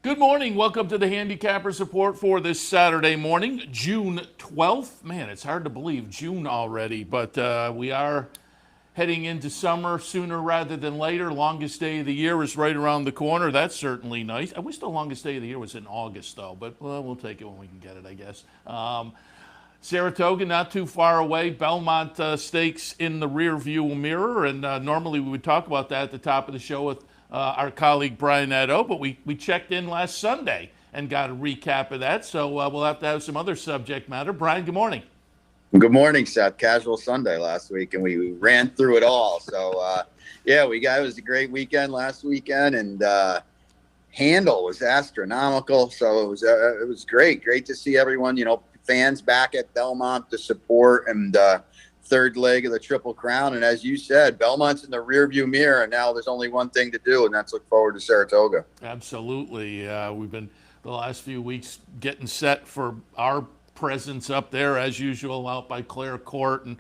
Good morning. Welcome to the Handicappers Report for this Saturday morning, June 12th. Man, it's hard to believe June already, but we are heading into summer sooner rather than later. Longest day of the year is right around the corner. That's certainly nice. I wish the longest day of the year was in August, though, but well, we'll take it when we can get it, I guess. Saratoga, not too far away. Belmont Stakes in the rear view mirror, and normally we would talk about that at the top of the show with our colleague Brian Nadeau, but we checked in last Sunday and got a recap of that, so we'll have to have some other subject matter. Brian, good morning. Good morning, Seth. Casual Sunday last week, and we ran through it all. So, it was a great weekend last weekend, and handle was astronomical. So it was great to see everyone, fans back at Belmont to support, and third leg of the Triple Crown. And as you said, Belmont's in the rearview mirror, and now there's only one thing to do, and that's look forward to Saratoga. Absolutely. We've been the last few weeks getting set for our presence up there, as usual, out by Clare Court, and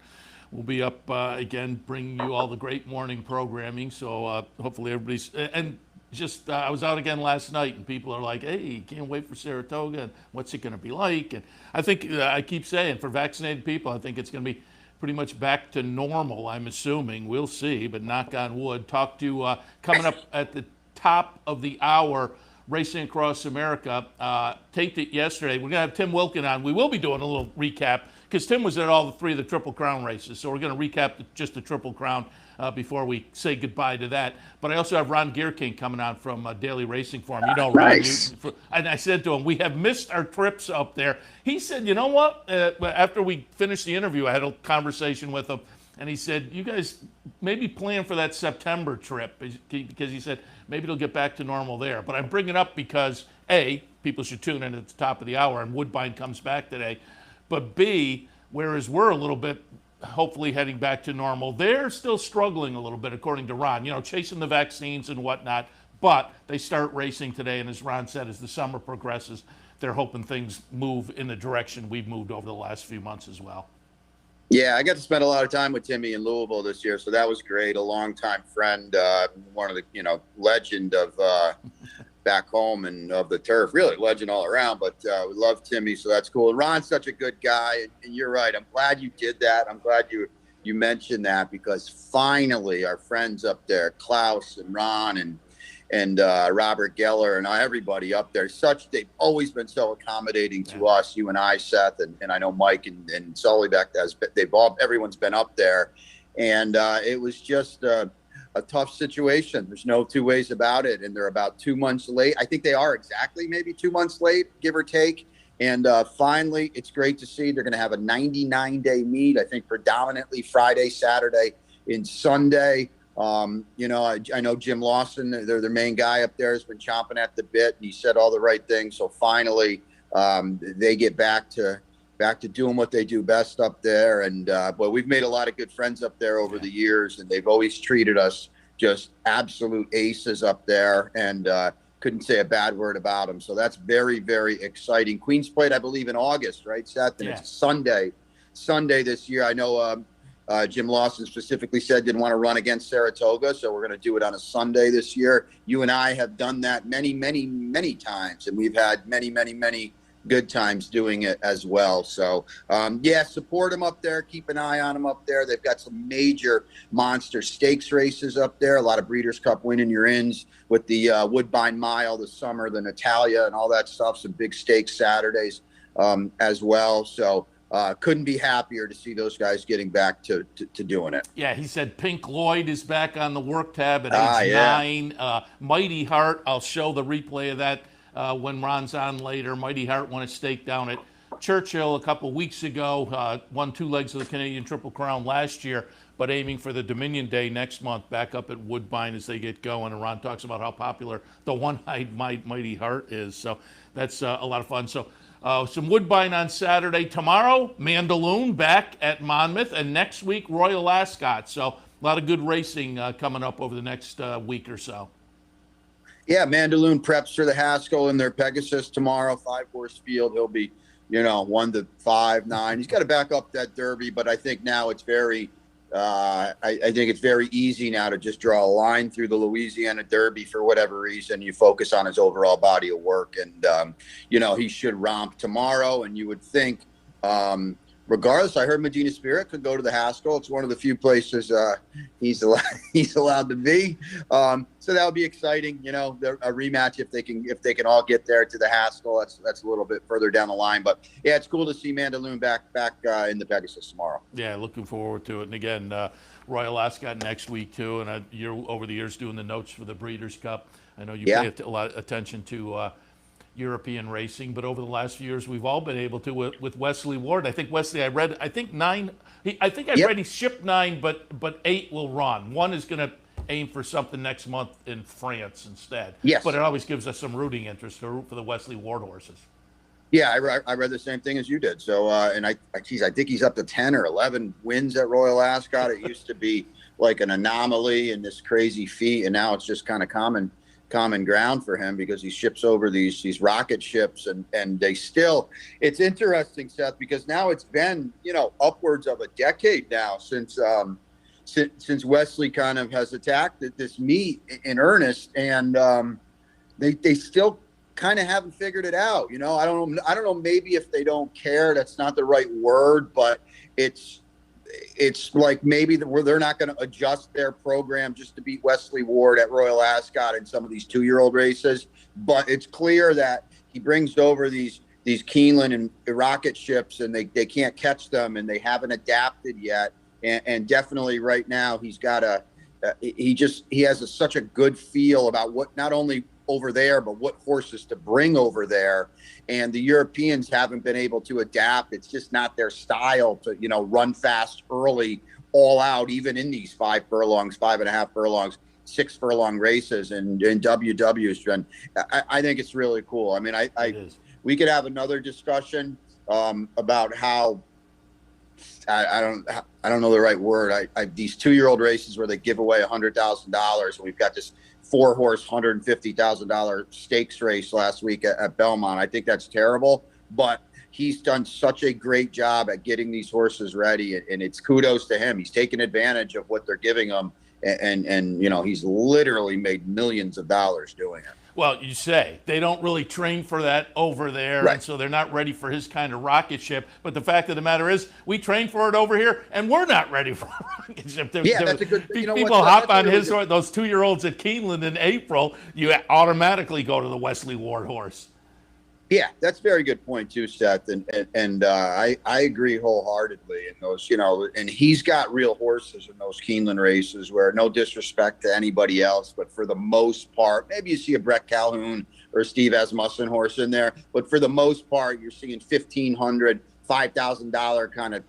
we'll be up again bringing you all the great morning programming. So hopefully everybody's and just I was out again last night, and people are like, hey, can't wait for Saratoga, and what's it going to be like? And I think I keep saying, for vaccinated people, I think it's going to be pretty much back to normal, I'm assuming. We'll see, but knock on wood. Talk to coming up at the top of the hour, Racing Across America. Taped it yesterday. We're going to have Tim Wilkin on. We will be doing a little recap because Tim was at all three of the Triple Crown races. So we're going to recap just the Triple Crown before we say goodbye to that. But I also have Ron Gearking coming on from Daily Racing Forum. You know, Ron. Nice. And I said to him, we have missed our trips up there. He said, you know what? After we finished the interview, I had a conversation with him. And he said, you guys maybe plan for that September trip, because he said maybe it'll get back to normal there. But I bring it up because, A, people should tune in at the top of the hour, and Woodbine comes back today. But B, whereas we're a little bit hopefully heading back to normal, they're still struggling a little bit, according to Ron, chasing the vaccines and whatnot. But they start racing today, and as Ron said, as the summer progresses, they're hoping things move in the direction we've moved over the last few months as well. Yeah, I got to spend a lot of time with Timmy in Louisville this year, so that was great. A longtime friend, one of the legend of back home and of the turf, really legend all around. But we love Timmy, so that's cool. And Ron's such a good guy, and you're right. I'm glad you did that. I'm glad you mentioned that, because finally our friends up there, Klaus and Ron and Robert Geller and everybody up there, they've always been so accommodating to us, you and I, Seth, and I know Mike and Sully back there. Everyone's been up there, and it was just a tough situation. There's no two ways about it, and they're about 2 months late. I think they are exactly maybe 2 months late, give or take. And finally, it's great to see they're going to have a 99-day meet, I think predominantly Friday, Saturday, and Sunday. I know Jim Lawson, they're the main guy up there, has been chomping at the bit, and he said all the right things. So finally, they get back to doing what they do best up there. And but we've made a lot of good friends up there over the years, and they've always treated us just absolute aces up there, and couldn't say a bad word about them. So that's very, very exciting. Queen's played, I believe, in August, right, Seth? And It's Sunday this year. I know Jim Lawson specifically said didn't want to run against Saratoga, so we're going to do it on a Sunday this year. You and I have done that many, many, many times, and we've had many, many, many good times doing it as well. So, support them up there. Keep an eye on them up there. They've got some major monster stakes races up there, a lot of Breeders' Cup winning your ins with the Woodbine Mile this summer, the Natalia and all that stuff, some big stakes Saturdays as well. So, couldn't be happier to see those guys getting back to doing it. Yeah, he said Pink Lloyd is back on the work tab at age 9. Mighty Heart, I'll show the replay of that when Ron's on later. Mighty Heart won a stake down at Churchill a couple weeks ago, won 2 legs of the Canadian Triple Crown last year, but aiming for the Dominion Day next month back up at Woodbine as they get going. And Ron talks about how popular the one-eyed Mighty Heart is. So that's a lot of fun. So some Woodbine on Saturday. Tomorrow, Mandaloun back at Monmouth. And next week, Royal Ascot. So a lot of good racing coming up over the next week or so. Yeah, Mandaloun preps for the Haskell in their Pegasus tomorrow, 5-horse field. He'll be, 1 to 5, 9. He's got to back up that Derby, but I think now it's very I think it's very easy now to just draw a line through the Louisiana Derby for whatever reason. You focus on his overall body of work, and he should romp tomorrow. And you would think, regardless, I heard Medina Spirit could go to the Haskell. It's one of the few places he's allowed to be. So that would be exciting. A rematch if they can all get there to the Haskell. That's a little bit further down the line, but yeah, it's cool to see Mandaloun back in the Pegasus tomorrow. Yeah, looking forward to it. And again, Royal Ascot next week too. And you're over the years doing the notes for the Breeders' Cup. I know you pay a lot of attention to European racing, but over the last few years, we've all been able to with Wesley Ward. I think Wesley, I read he shipped 9, but 8 will run. 1 is going to aim for something next month in France instead. Yes, but it always gives us some rooting interest to root for the Wesley Ward horses. Yeah, I read the same thing as you did. So, and I think he's up to 10 or 11 wins at Royal Ascot. It used to be like an anomaly and this crazy feat, and now it's just kind of common ground for him because he ships over these rocket ships, and they still. It's interesting, Seth, because now it's been upwards of a decade now since Wesley kind of has attacked this meet in earnest, and they still kind of haven't figured it out. I don't know. Maybe if they don't care, that's not the right word, but it's like maybe they're not going to adjust their program just to beat Wesley Ward at Royal Ascot in some of these 2-year-old races. But it's clear that he brings over these Keeneland and rocket ships, and they can't catch them, and they haven't adapted yet. And definitely right now he's got he has such a good feel about what not only over there, but what horses to bring over there. And the Europeans haven't been able to adapt. It's just not their style to, run fast early, all out, even in these 5 furlongs, 5.5 furlongs, 6 furlong races. And WW's been, I think it's really cool. I mean, we could have another discussion about how, I don't know the right word. These 2-year-old races where they give away $100,000, and we've got this 4-horse $150,000 stakes race last week at Belmont. I think that's terrible, but he's done such a great job at getting these horses ready, and it's kudos to him. He's taken advantage of what they're giving him, and he's literally made millions of dollars doing it. Well, you say they don't really train for that over there, right. And so they're not ready for his kind of rocket ship. But the fact of the matter is, we train for it over here, and we're not ready for a rocket ship. That's a good. People hop on those 2-year-olds at Keeneland in April. You automatically go to the Wesley Ward horse. Yeah, that's a very good point too, Seth, and I agree wholeheartedly in those, and he's got real horses in those Keeneland races where, no disrespect to anybody else, but for the most part, maybe you see a Brett Calhoun or a Steve Asmussen horse in there, but for the most part, you're seeing $1,500, $5,000 kind of,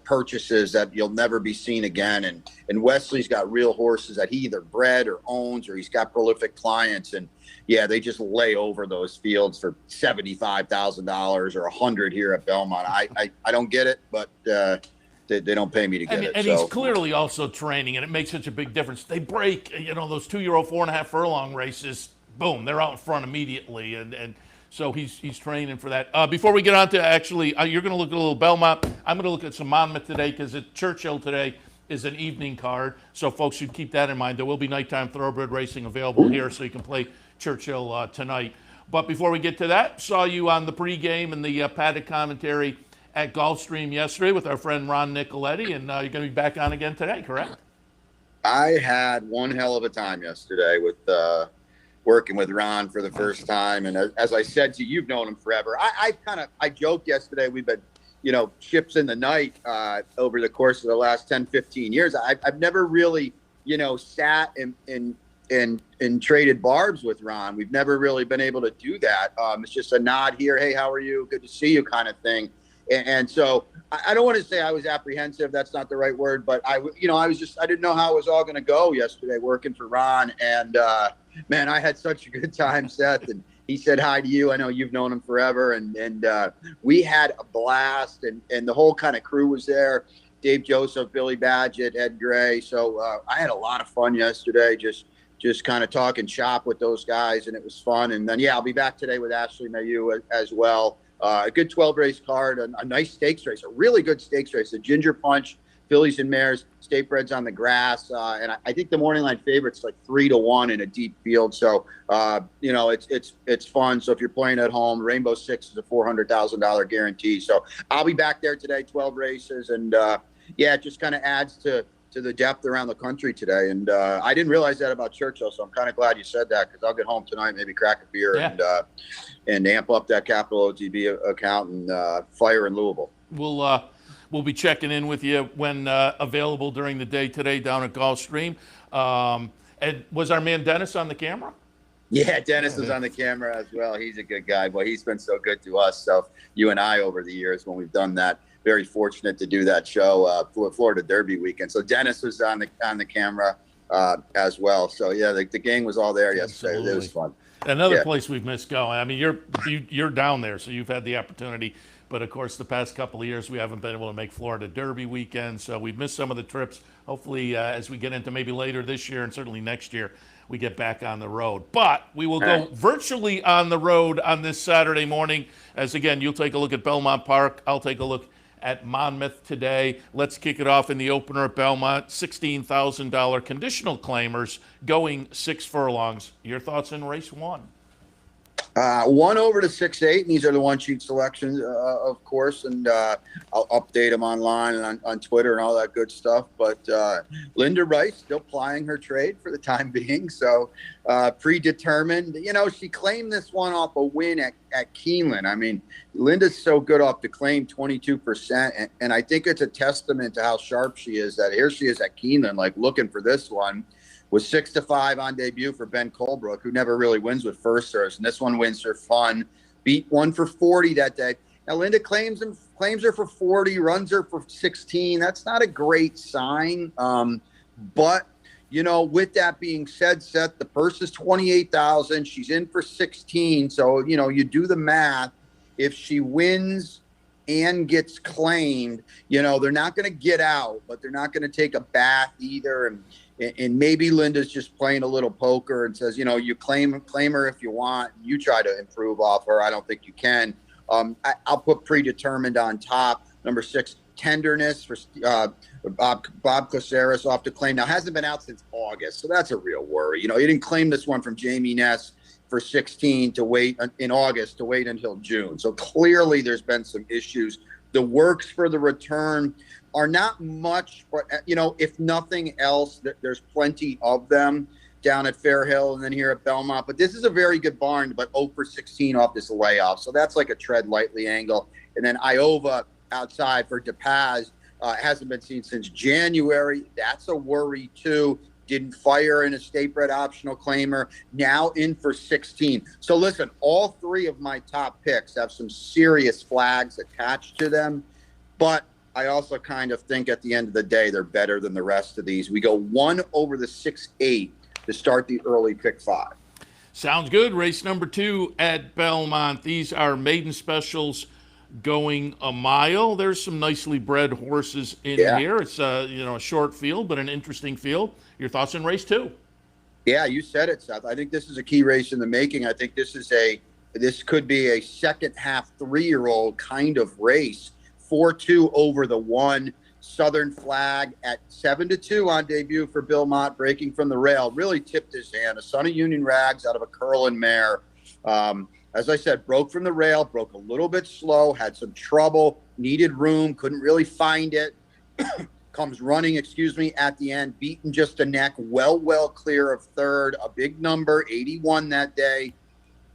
purchases that you'll never be seen again. And Wesley's got real horses that he either bred or owns, or he's got prolific clients. And yeah, they just lay over those fields for $75,000 or $100 here at Belmont. I don't get it, but they don't pay me to get it. And he's clearly also training, and it makes such a big difference. They break, those 2-year-old 4.5 furlong races. Boom, they're out in front immediately, and so he's training for that. Before we get on to you're going to look at a little Belmont. I'm going to look at some Monmouth today because at Churchill today is an evening card. So folks should keep that in mind. There will be nighttime thoroughbred racing available here, so you can play Churchill tonight. But before we get to that, saw you on the pregame and the paddock commentary at Gulfstream yesterday with our friend Ron Nicoletti, and you're going to be back on again today, correct? I had one hell of a time yesterday with working with Ron for the first time. And as I said to you, you've known him forever. I joked yesterday, we've been, ships in the night over the course of the last 10, 15 years. I've never really, sat and traded barbs with Ron. We've never really been able to do that. It's just a nod here. Hey, how are you? Good to see you kind of thing. And so I don't want to say I was apprehensive. That's not the right word, but I didn't know how it was all going to go yesterday working for Ron. And man, I had such a good time, Seth. And he said hi to you. I know you've known him forever. And we had a blast, and the whole kind of crew was there. Dave Joseph, Billy Badgett, Ed Gray. So I had a lot of fun yesterday, just kind of talking shop with those guys, and it was fun. And then, I'll be back today with Ashley Mayu as well. A good 12-race card, a nice stakes race, a really good stakes race. The Ginger Punch fillies and mares, state breds on the grass. And I think the morning line favorite's like 3-1 in a deep field. So, it's fun. So if you're playing at home, Rainbow Six is a $400,000 guarantee. So I'll be back there today, 12 races. And it just kind of adds to the depth around the country today. And I didn't realize that about Churchill. So I'm kind of glad you said that, because I'll get home tonight, maybe crack a beer and amp up that Capital OTB account and fire in Louisville. We'll be checking in with you when available during the day today down at Gulfstream. And was our man Dennis on the camera? Yeah, Dennis is on the camera as well. He's a good guy. Boy, he's been so good to us. So you and I over the years when we've done that, very fortunate to do that show for Florida Derby weekend. So Dennis was on the camera as well. So yeah, the gang was all there yesterday. Absolutely. It was fun. Another place we've missed going. I mean, you're down there, so you've had the opportunity. But of course, the past couple of years, we haven't been able to make Florida Derby weekend, so we've missed some of the trips. Hopefully, as we get into maybe later this year and certainly next year, we get back on the road. But we will go virtually on the road on this Saturday morning. As again, you'll take a look at Belmont Park. I'll take a look at Monmouth today. Let's kick it off in the opener at Belmont. $16,000 conditional claimers going 6 furlongs. Your thoughts in race 1? 1 over to 6-8, and these are the one-sheet selections, of course, and I'll update them online and on Twitter and all that good stuff. But Linda Rice still plying her trade for the time being, so predetermined. She claimed this one off a win at Keeneland. I mean, Linda's so good off the claim, 22%, and I think it's a testament to how sharp she is that here she is at Keeneland, like looking for this one. Was 6-5 on debut for Ben Colebrook, who never really wins with first serves, and this one wins her fun. Beat one for 40 that day. Now Linda claims her for 40, runs her for 16. That's not a great sign. But with that being said, Seth, the purse is 28,000. She's in for 16. So you do the math. If she wins and gets claimed, they're not going to get out, but they're not going to take a bath either. And maybe Linda's just playing a little poker and says, you claim her if you want. You try to improve off her. I don't think you can. I'll put predetermined on top. Number 6, Tenderness for Bob Caceres off the claim. Now, hasn't been out since August, so that's a real worry. He didn't claim this one from Jamie Ness for 16 to wait in August to wait until June. So clearly there's been some issues. The works for the return are not much, but if nothing else, there's plenty of them down at Fairhill and then here at Belmont. But this is a very good barn, but 0 for 16 off this layoff. So that's like a tread lightly angle. And then Iova outside for DePaz hasn't been seen since January. That's a worry too. Didn't fire in a state bred optional claimer. Now in for 16. So listen, all 3 of my top picks have some serious flags attached to them, but I also kind of think at the end of the day, they're better than the rest of these. We go 1 over the 6-8 to start the early pick 5. Sounds good. Race number 2 at Belmont. These are maiden specials going a mile. There's some nicely bred horses in here. It's a short field, but an interesting field. Your thoughts on race 2? Yeah, you said it, Seth. I think this is a key race in the making. I think this could be a second half 3-year-old kind of race. 4-2 over the 1. Southern Flag at 7-2 on debut for Bill Mott, breaking from the rail. Really tipped his hand. A son of Union Rags out of a curling mare. As I said, broke from the rail, broke a little bit slow, had some trouble, needed room, couldn't really find it. Comes running, at the end, beaten just a neck, well clear of third. A big number, 81 that day.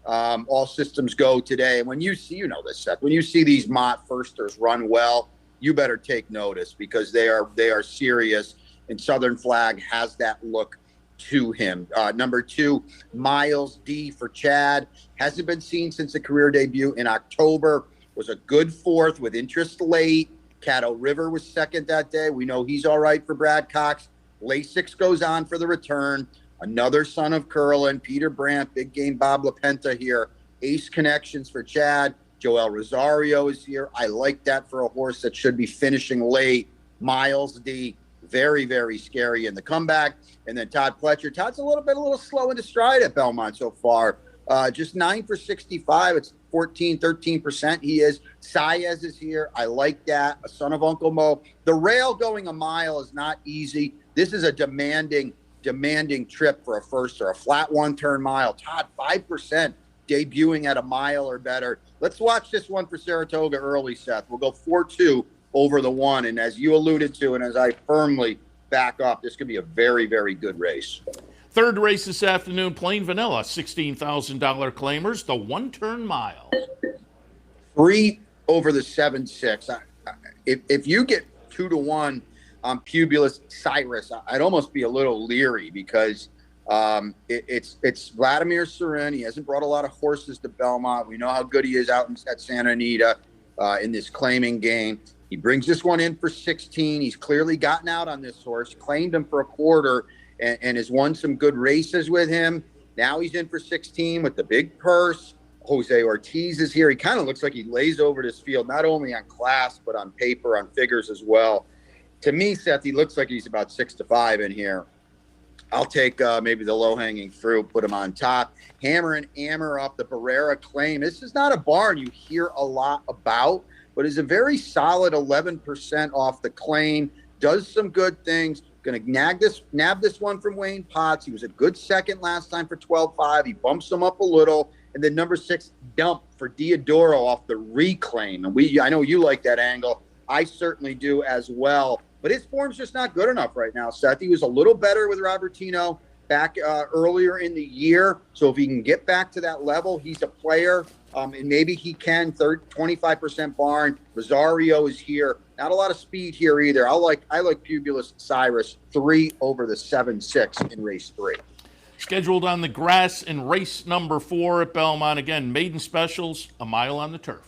All systems go today. And when you see, this, Seth, when you see these Mott firsters run well, you better take notice because they are serious. And Southern Flag has that look to him. Number 2, Miles D for Chad. Hasn't been seen since the career debut in October. Was a good 4th with interest late. Caddo River was 2nd that day. We know he's all right for Brad Cox. Lasix goes on for the return. Another son of Curlin, Peter Brandt, big game Bob LaPenta here. Ace connections for Chad. Joel Rosario is here. I like that for a horse that should be finishing late. Miles D, very, very scary in the comeback. And then Todd Pletcher. Todd's a little slow into stride at Belmont so far. Just 9 for 65. 13%. He is. Saez is here. I like that. A son of Uncle Mo. The rail going a mile is not easy. This is a demanding trip for a firster. A flat one-turn mile. Todd, 5% debuting at a mile or better. Let's watch this one for Saratoga early, Seth. We'll go 4-2 over the 1. And as you alluded to, and as I firmly back up, this could be a very, very good race. Third race this afternoon, plain vanilla, $16,000 claimers, the one-turn mile. 3 over the 7-6. If you get 2-1 on Pubulus Cyrus, I'd almost be a little leery because it's Vladimir Serin. He hasn't brought a lot of horses to Belmont. We know how good he is out at Santa Anita in this claiming game. He brings this one in for 16. He's clearly gotten out on this horse, claimed him for a quarter, and has won some good races with him. Now he's in for 16 with the big purse. Jose Ortiz is here. He kind of looks like he lays over this field, not only on class, but on paper, on figures as well. To me, Seth, he looks like he's about 6-5 in here. I'll take maybe the low-hanging fruit, put him on top. Hammer and Ammer off the Barrera claim. This is not a barn you hear a lot about, but is a very solid 11% off the claim. Does some good things. Going to nab this one from Wayne Potts. He was a good second last time for 12.5. He bumps him up a little. And then number 6, Dump for Diodoro off the reclaim. And I know you like that angle. I certainly do as well. But his form's just not good enough right now, Seth. He was a little better with Robertino back earlier in the year. So if he can get back to that level, he's a player. And maybe he can. 25% barn. Rosario is here. Not a lot of speed here either. I like Pubulus Cyrus 3 over the 7-6 in race 3. Scheduled on the grass in race number 4 at Belmont. Again, maiden specials, a mile on the turf.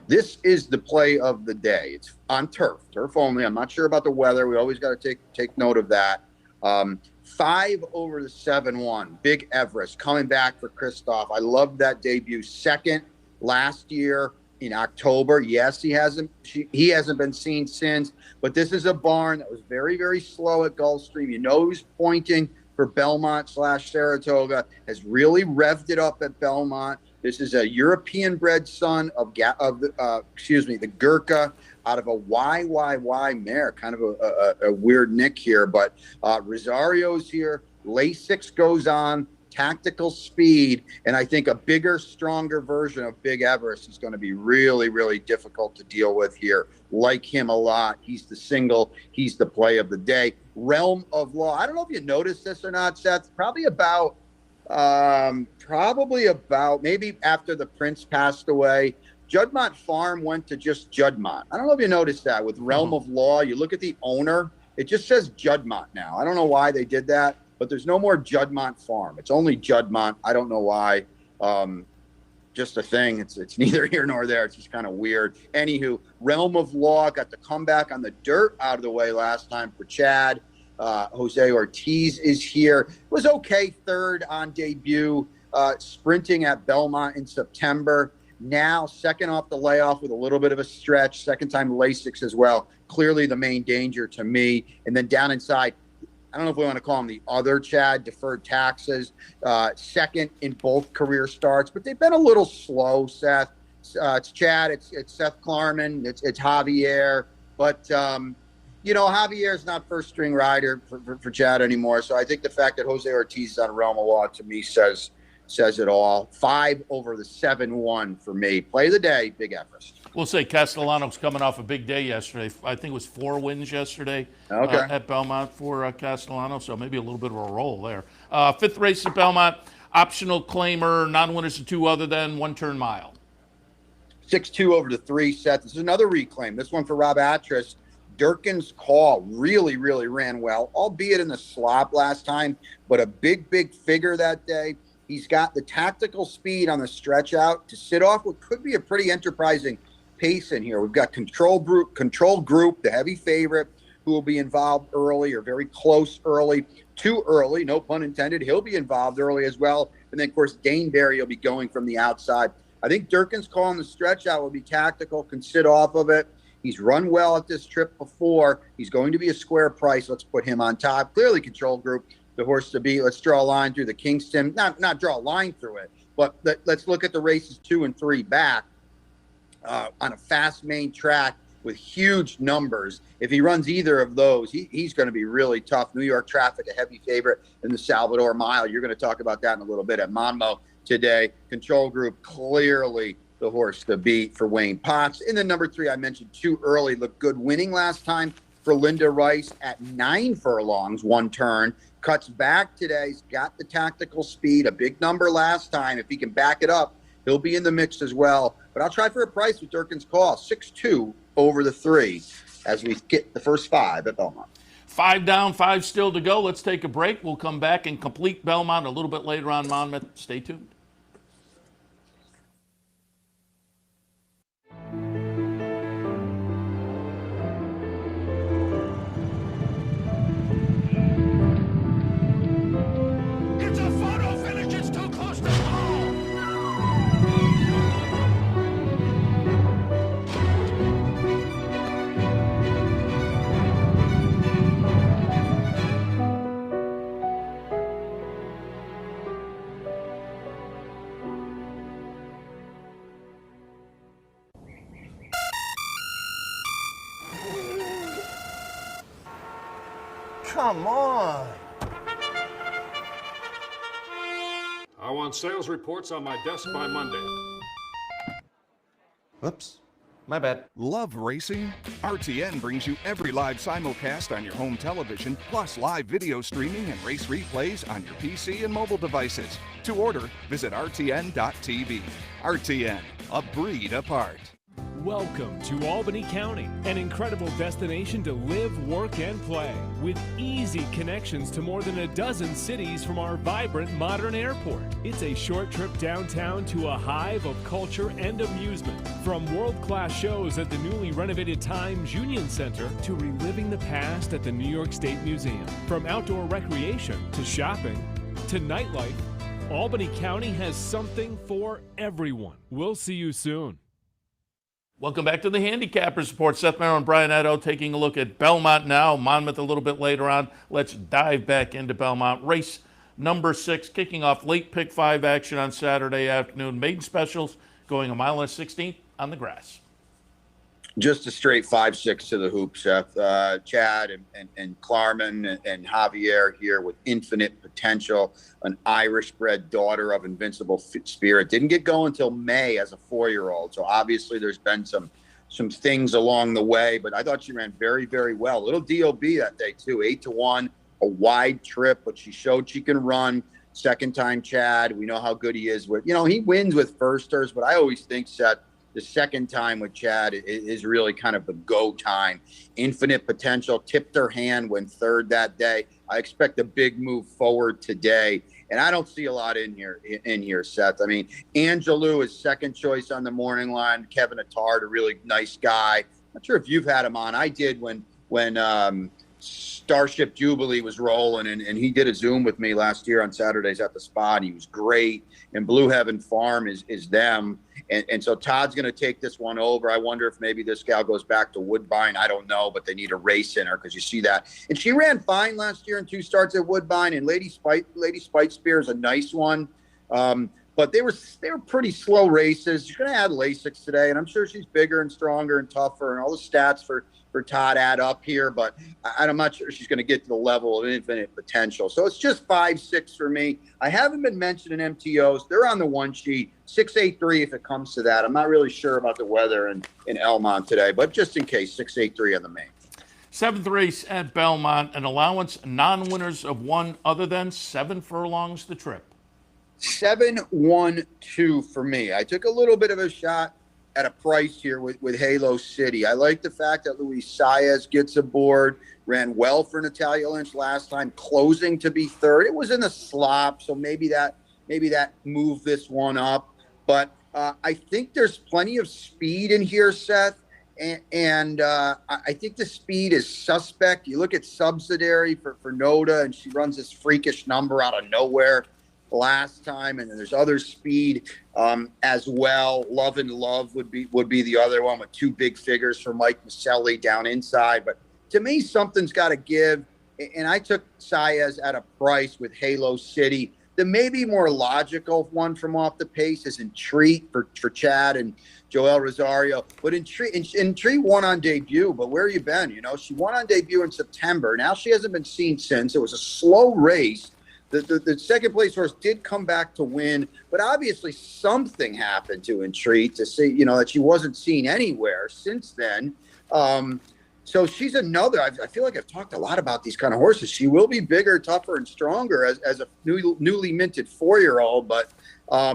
This is the play of the day. It's on turf only. I'm not sure about the weather. We always got to take note of that. 5 over the 7-1. Big Everest coming back for Christoph. I love that debut. Second last year in October. Yes, he hasn't been seen since, but this is a barn that was very, very slow at Gulfstream. You know who's pointing for Belmont/Saratoga, has really revved it up at Belmont. This is a European-bred son of the Gurkha out of a YYY mare. Kind of a weird nick here, but Rosario's here. Lasix goes on. Tactical speed, and I think a bigger, stronger version of Big Everest is going to be really, really difficult to deal with here. Like him a lot. He's the single. He's the play of the day. Realm of Law. I don't know if you noticed this or not, Seth. Probably about maybe after the Prince passed away, Juddmonte Farm went to just Juddmonte. I don't know if you noticed that with Realm of Law. You look at the owner, it just says Juddmonte now. I don't know why they did that. But there's no more Juddmonte Farm. It's only Juddmonte. I don't know why. Just a thing. It's neither here nor there. It's just kind of weird. Anywho, Realm of Law got the comeback on the dirt out of the way last time for Chad. Jose Ortiz is here. Was okay third on debut, sprinting at Belmont in September. Now second off the layoff with a little bit of a stretch. Second time Lasix as well. Clearly the main danger to me. And then down inside, I don't know if we want to call him the other Chad, deferred taxes, second in both career starts, but they've been a little slow, Seth. It's Chad, it's Seth Klarman, it's Javier, but, Javier's not first string rider for Chad anymore. So I think the fact that Jose Ortiz is on Realm of Law to me says it all. 5 over the 7-1 for me. Play of the day, Big Everest. We'll say Castellano's coming off a big day yesterday. I think it was 4 wins yesterday at Belmont for Castellano, so maybe a little bit of a roll there. 5th race at Belmont, optional claimer, non-winners to 2 other than one-turn mile. 6-2 over the 3, Seth. This is another reclaim. This one for Rob Atras. Durkin's Call really, really ran well, albeit in the slop last time, but a big, big figure that day. He's got the tactical speed on the stretch out to sit off what could be a pretty enterprising pace in here. We've got Control Group, the heavy favorite, who will be involved early or very close early. Too early, no pun intended. He'll be involved early as well. And then, of course, Daneberry will be going from the outside. I think Durkin's Call on the stretch out will be tactical, can sit off of it. He's run well at this trip before. He's going to be a square price. Let's put him on top. Clearly Control Group, the horse to beat. Let's draw a line through the Kingston. Not draw a line through it, But let's look at the races 2 and 3 back on a fast main track with huge numbers. If he runs either of those, he's going to be really tough. New York Traffic, a heavy favorite in the Salvador Mile. You're going to talk about that in a little bit at Monmouth today. Control Group, clearly the horse to beat for Wayne Potts. And then number 3, I mentioned too early, looked good winning last time for Linda Rice at 9 furlongs, 1 turn. Cuts back today. He's got the tactical speed, a big number last time. If he can back it up, he'll be in the mix as well. But I'll try for a price with Durkin's Call, 6-2 over the 3 as we get the first 5 at Belmont. 5 down, 5 still to go. Let's take a break. We'll come back and complete Belmont a little bit later on Monmouth. Stay tuned. It's a photo finish. It's too close to home. Come on. I want sales reports on my desk by Monday. Whoops. My bad. Love racing? RTN brings you every live simulcast on your home television, plus live video streaming and race replays on your PC and mobile devices. To order, visit rtn.tv. RTN, a breed apart. Welcome to Albany County, an incredible destination to live, work, and play, with easy connections to more than a dozen cities from our vibrant modern airport. It's a short trip downtown to a hive of culture and amusement, from world-class shows at the newly renovated Times Union Center to reliving the past at the New York State Museum. From outdoor recreation to shopping to nightlife, Albany County has something for everyone. We'll see you soon. Welcome back to the Handicappers Report. Seth, Merrow, and Brian Nadeau taking a look at Belmont now. Monmouth a little bit later on. Let's dive back into Belmont. Race number 6, kicking off late pick 5 action on Saturday afternoon. Maiden specials going a mile and 16th on the grass. Just a straight 5-6 to the hoop, Seth. Chad and Klarman and Javier here with infinite potential. An Irish-bred daughter of Invincible Spirit. Didn't get going until May as a 4-year-old. So obviously there's been some things along the way, but I thought she ran very, very well. Little DOB that day too, 8-1, a wide trip, but she showed she can run. Second time Chad. We know how good he is with, he wins with firsters, but I always think, Seth, the second time with Chad is really kind of the go time. Infinite potential, tipped her hand, went 3rd that day. I expect a big move forward today. And I don't see a lot in here, Seth. I mean, Angelou is second choice on the morning line. Kevin Attard, a really nice guy. Not sure if you've had him on. I did when Starship Jubilee was rolling, and he did a Zoom with me last year on Saturdays at the spot. He was great. And Blue Heaven Farm is them. And so Todd's going to take this one over. I wonder if maybe this gal goes back to Woodbine. I don't know, but they need a race in her because you see that. And she ran fine last year in 2 starts at Woodbine. And Lady Spite Spear is a nice one. But they were pretty slow races. She's going to add Lasix today, and I'm sure she's bigger and stronger and tougher, and all the stats for Todd add up here. But I'm not sure she's going to get to the level of infinite potential. So it's just 5-6 for me. I haven't been mentioning MTOs. They're on the one sheet, 6-8-3 if it comes to that. I'm not really sure about the weather in Elmont today, but just in case, 6-8-3 on the main. 7th race at Belmont, an allowance non-winners of 1 other than 7 furlongs the trip. 7-1-2 for me. I took a little bit of a shot at a price here with Halo City. I like the fact that Luis Saez gets aboard, ran well for Natalia Lynch last time, closing to be 3rd. It was in the slop, so maybe that moved this one up. But I think there's plenty of speed in here, Seth. And I think the speed is suspect. You look at Subsidiary for Noda, and she runs this freakish number out of nowhere last time, and then there's other speed as well. Love and Love would be the other one with 2 big figures for Mike Maselli down inside. But to me, something's got to give, and I took Saez at a price with Halo City. The maybe more logical one from off the pace is Entreat for Chad and Joel Rosario. But Entreat won on debut, but where you been? You know, she won on debut in September. Now she hasn't been seen since. It was a slow race. The second place horse did come back to win, but obviously something happened to Entreat to see, you know, that she wasn't seen anywhere since then. So she's another. I feel like I've talked a lot about these kind of horses. She will be bigger, tougher, and stronger as a newly minted 4-year-old, but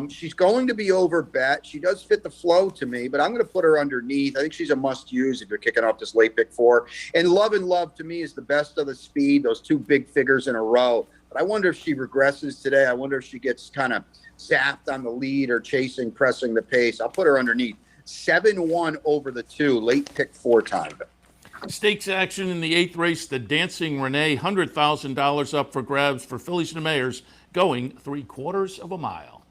she's going to be over bet. She does fit the flow to me, but I'm going to put her underneath. I think she's a must-use if you're kicking off this late pick 4. And Love and Love to me is the best of the speed, those 2 big figures in a row. But I wonder if she regresses today. I wonder if she gets kind of zapped on the lead or pressing the pace. I'll put her underneath. 7-1 over the 2, late pick 4 time. Stakes action in the 8th race, the Dancing Renee, $100,000 up for grabs for fillies and mares, going 3/4 of a mile.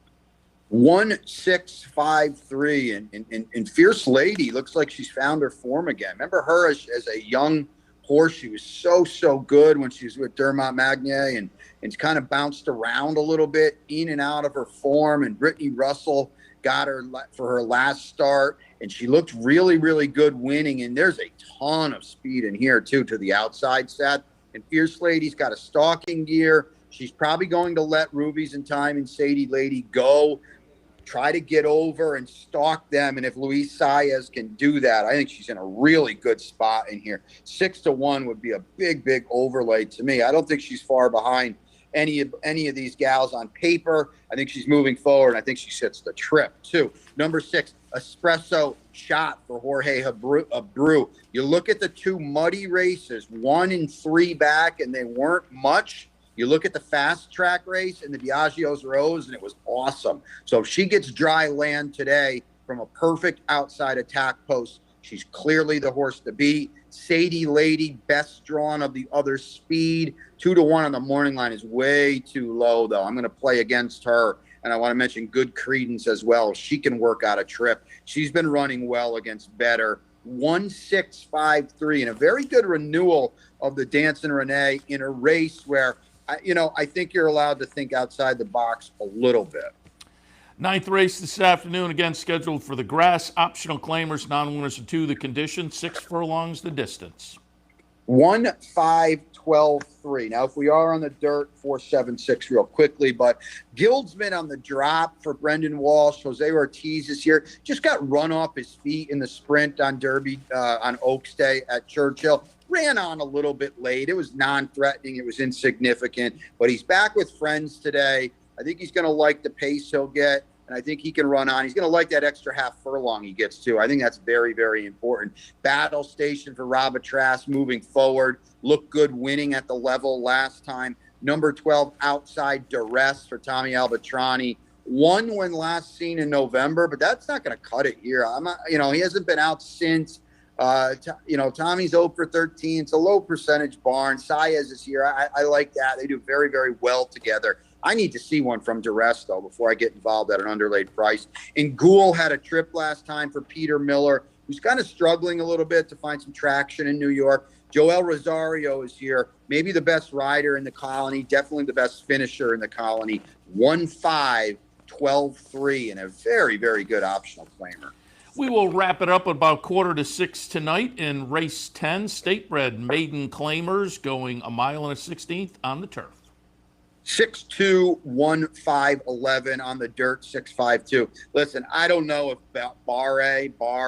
1-6-5-3, and Fierce Lady looks like she's found her form again. Remember her as a young horse? She was so good when she was with Dermot Magnier, and kind of bounced around a little bit, in and out of her form. And Brittany Russell got her for her last start, and she looked really good winning. And there's a ton of speed in here too to the outside, Seth. And Fierce Lady's got a stalking gear. She's probably going to let Rubies and Time and Sadie Lady go, try to get over and stalk them. And if Luis Saez can do that, I think she's in a really good spot in here. 6-1 would be a big overlay to me. I don't think she's far behind any of these gals on paper. I think she's moving forward, and I think she sits the trip too. Number 6, Espresso Shot for Jorge Abreu. You look at the 2 muddy races, 1 and 3 back, and they weren't much. You look at the fast track race and the Diageo's Rose, and it was awesome. So if she gets dry land today from a perfect outside attack post, she's clearly the horse to beat. Sadie Lady, best drawn of the other speed. 2-1 on the morning line is way too low, though. I'm going to play against her. And I want to mention Good Credence as well. She can work out a trip. She's been running well against better. 1-6-5-3, and a very good renewal of the Dancing Renee in a race where, I think you're allowed to think outside the box a little bit. 9th race this afternoon, again scheduled for the grass. Optional claimers, non-winners are 2 the condition, 6 furlongs the distance. 1-5-12-3. Now, if we are on the dirt, 4-7-6 real quickly, but Guildsman on the drop for Brendan Walsh. Jose Ortiz is here. Just got run off his feet in the sprint on Derby on Oaks Day at Churchill. Ran on a little bit late. It was non-threatening. It was insignificant, but he's back with friends today. I think he's going to like the pace he'll get, and I think he can run on. He's going to like that extra half furlong he gets too. I think that's very important. Battle Station for Robitrass moving forward. Looked good winning at the level last time. Number 12, Outside Duress for Tommy Albatrani. Won when last seen in November, but that's not going to cut it here. He hasn't been out since. Tommy's 0 for 13. It's a low percentage barn. Saez is here. I like that. They do very well together. I need to see one from Duress, though, before I get involved at an underlaid price. And Ghoul had a trip last time for Peter Miller, who's kind of struggling a little bit to find some traction in New York. Joel Rosario is here, maybe the best rider in the colony, definitely the best finisher in the colony. 1-5-12-3, and a very good optional claimer. We will wrap it up at about 5:45 tonight in race 10, Statebred Maiden Claimers, going 1 1/16 on the turf. 6-2, 1-5-11 on the dirt, 6-5-2. Listen, I don't know if Bar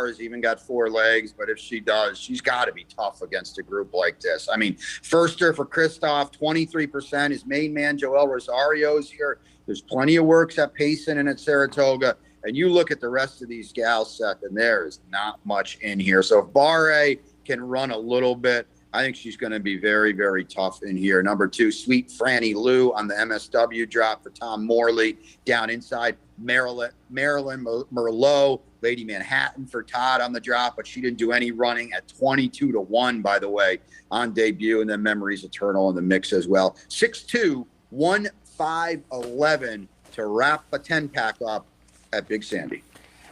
has even got 4 legs, but if she does, she's got to be tough against a group like this. I mean, firster for Christoph, 23%. His main man, Joel Rosario's here. There's plenty of works at Payson and at Saratoga. And you look at the rest of these gals, Seth, and there is not much in here. So if Barre can run a little bit, I think she's going to be very tough in here. Number 2, Sweet Franny Lou on the MSW drop for Tom Morley. Down inside, Marilyn Merlot, Lady Manhattan for Todd on the drop, but she didn't do any running at 22-1, by the way, on debut. And then Memories Eternal in the mix as well. 6-2, 1-5-11 to wrap a 10-pack up at Big Sandy.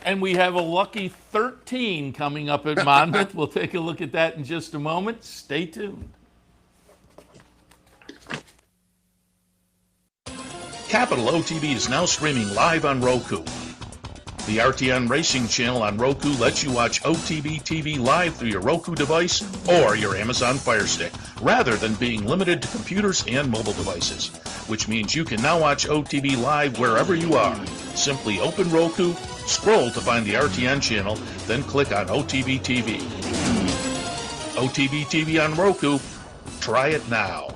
And we have a lucky 13 coming up at Monmouth. We'll take a look at that in just a moment. Stay tuned. Capital OTB is now streaming live on Roku. The RTN Racing channel on Roku lets you watch OTB TV live through your Roku device or your Amazon Fire Stick, rather than being limited to computers and mobile devices, which means you can now watch OTB live wherever you are. Simply open Roku, scroll to find the RTN channel, then click on OTB TV. OTB TV on Roku. Try it now.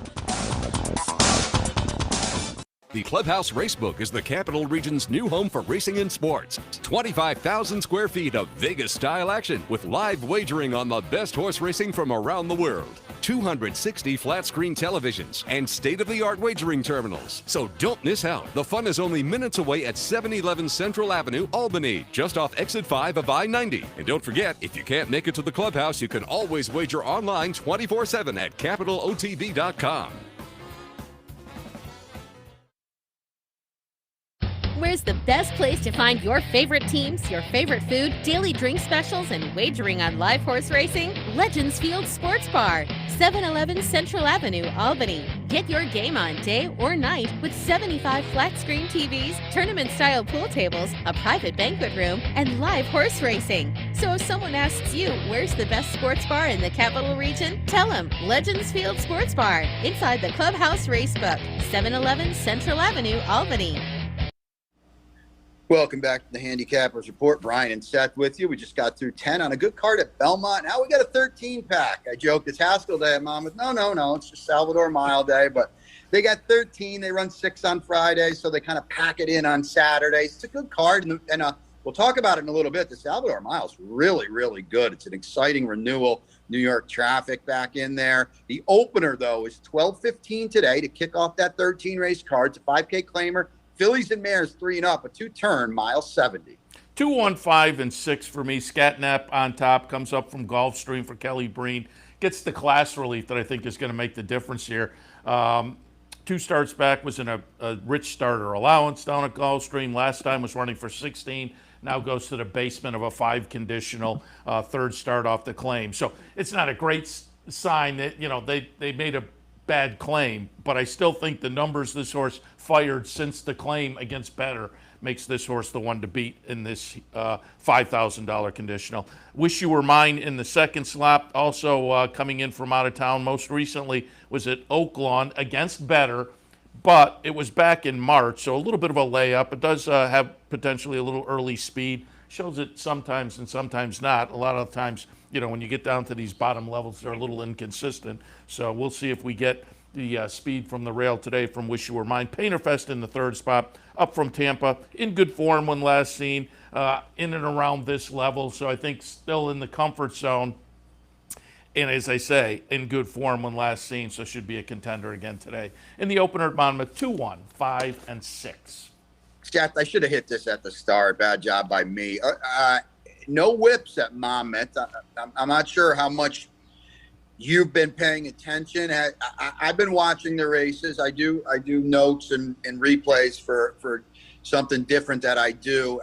The Clubhouse Racebook is the Capital Region's new home for racing and sports. 25,000 square feet of Vegas-style action with live wagering on the best horse racing from around the world. 260 flat-screen televisions and state-of-the-art wagering terminals. So don't miss out. The fun is only minutes away at 711 Central Avenue, Albany, just off exit 5 of I-90. And don't forget, if you can't make it to the Clubhouse, you can always wager online 24/7 at capitalotb.com. Where's the best place to find your favorite teams, your favorite food, daily drink specials, and wagering on live horse racing? Legends Field Sports Bar, 711 Central Avenue, Albany. Get your game on day or night with 75 flat-screen TVs, tournament-style pool tables, a private banquet room, and live horse racing. So if someone asks you, where's the best sports bar in the Capital Region? Tell them Legends Field Sports Bar, inside the Clubhouse Racebook, 711 Central Avenue, Albany. Welcome back to the Handicappers Report. Brian and Seth with you. We just got through 10 on a good card at Belmont. Now we got a 13 pack. I joked it's Haskell Day at Monmouth. No. It's just Salvador Mile Day. But they got 13. They run 6 on Friday, so they kind of pack it in on Saturdays. It's a good card. And we'll talk about it in a little bit. The Salvador Mile is really, really good. It's an exciting renewal. New York traffic back in there. The opener, though, is 12:15 today to kick off that 13 race card. It's a 5K claimer. Fillies and Mares 3 and up, a 2-turn, mile 70. 2, 1, 5, and 6 for me. Scatnap on top, comes up from Gulfstream for Kelly Breen. Gets the class relief that I think is going to make the difference here. 2 starts back, was in a rich starter allowance down at Gulfstream. Last time was running for 16. Now goes to the basement of a 5 conditional, third start off the claim. So it's not a great sign that, they made a bad claim, but I still think the numbers this horse fired since the claim against Better makes this horse the one to beat in this $5,000 conditional. Wish You Were Mine in the second slot, also coming in from out of town. Most recently was at Oaklawn against Better, but it was back in March, so a little bit of a layup. It does have potentially a little early speed. Shows it sometimes and sometimes not. A lot of times, when you get down to these bottom levels, they're a little inconsistent. So we'll see if we get the speed from the rail today from Wish You Were Mine. Painterfest in the third spot, up from Tampa, in good form when last seen, in and around this level. So I think still in the comfort zone. And as I say, in good form when last seen, so should be a contender again today. In the opener at Monmouth, 2, 1, 5, and 6. Seth, I should have hit this at the start. Bad job by me. No whips at Monmouth. I'm not sure how much you've been paying attention. I've been watching the races. I do notes and replays for something different that I do.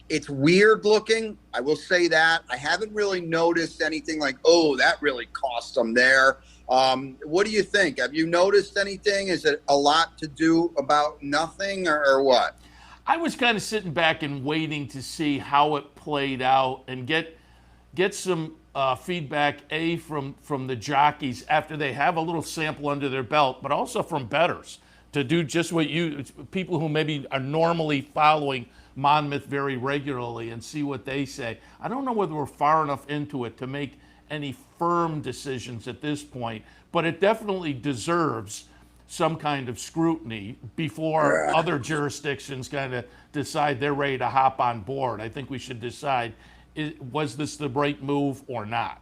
It's weird looking. I will say that. I haven't really noticed anything like, oh, that really cost them there. What do you think? Have you noticed anything? Is it a lot to do about nothing or what? I was kind of sitting back and waiting to see how it played out and get some feedback, from the jockeys after they have a little sample under their belt, but also from bettors to do just what people who maybe are normally following Monmouth very regularly and see what they say. I don't know whether we're far enough into it to make any firm decisions at this point, but it definitely deserves some kind of scrutiny before other jurisdictions kind of decide they're ready to hop on board. I think we should decide, was this the right move or not?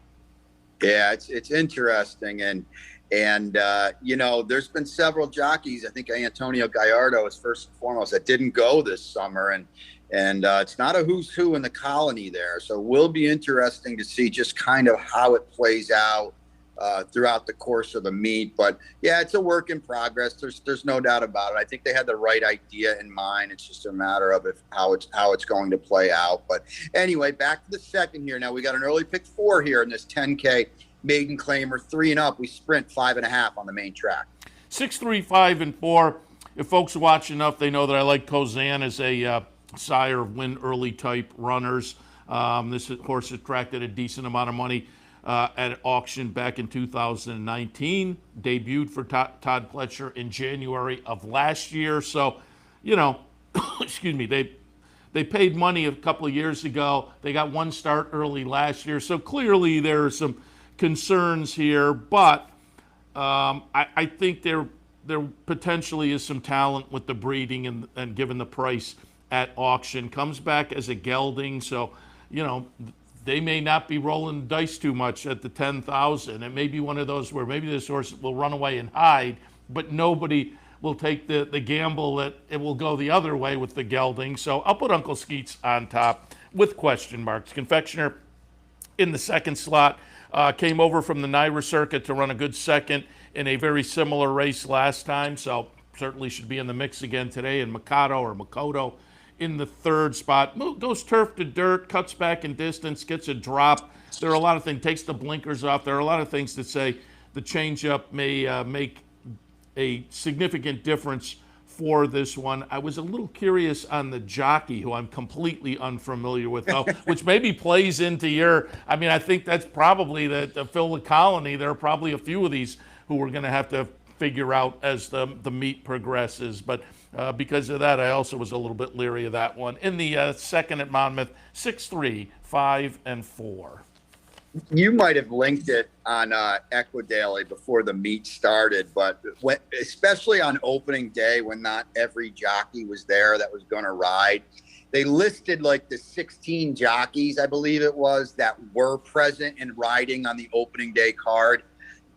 Yeah, it's interesting. And there's been several jockeys. I think Antonio Gallardo is first and foremost that didn't go this summer. And it's not a who's who in the colony there. So it will be interesting to see just kind of how it plays out throughout the course of the meet. But yeah, it's a work in progress. There's no doubt about it. I think they had the right idea in mind. It's just a matter of how it's going to play out. But anyway, back to the second here. Now we got an early pick 4 here in this 10K maiden claimer, 3 and up. We sprint 5.5 on the main track. 6, 3, 5, and 4. if folks watch enough, they know that I like Kozan as a sire of win early type runners. This horse attracted a decent amount of money at auction back in 2019. Debuted for Todd Pletcher in January of last year. So, excuse me, they paid money a couple of years ago. They got one start early last year. So clearly there are some concerns here, but I think there potentially is some talent with the breeding and given the price at auction. Comes back as a gelding, so they may not be rolling the dice too much at the 10,000. It may be one of those where maybe this horse will run away and hide, but nobody will take the gamble that it will go the other way with the gelding. So I'll put Uncle Skeets on top with question marks. Confectioner in the second slot came over from the Naira circuit to run a good second in a very similar race last time, so certainly should be in the mix again today. And Makoto in the third spot. Goes turf to dirt, cuts back in distance, gets a drop. There are a lot of things, takes the blinkers off. There are a lot of things that say the changeup may make a significant difference for this one. I was a little curious on the jockey, who I'm completely unfamiliar with, which maybe plays into your, I think that's probably the Phil the Colony. There are probably a few of these who we're going to have to figure out as the meet progresses. But because of that, I also was a little bit leery of that one. In the second at Monmouth, 6-3, 5 and 4. You might have linked it on Equidaily before the meet started, but especially on opening day when not every jockey was there that was going to ride, they listed like the 16 jockeys, I believe it was, that were present and riding on the opening day card.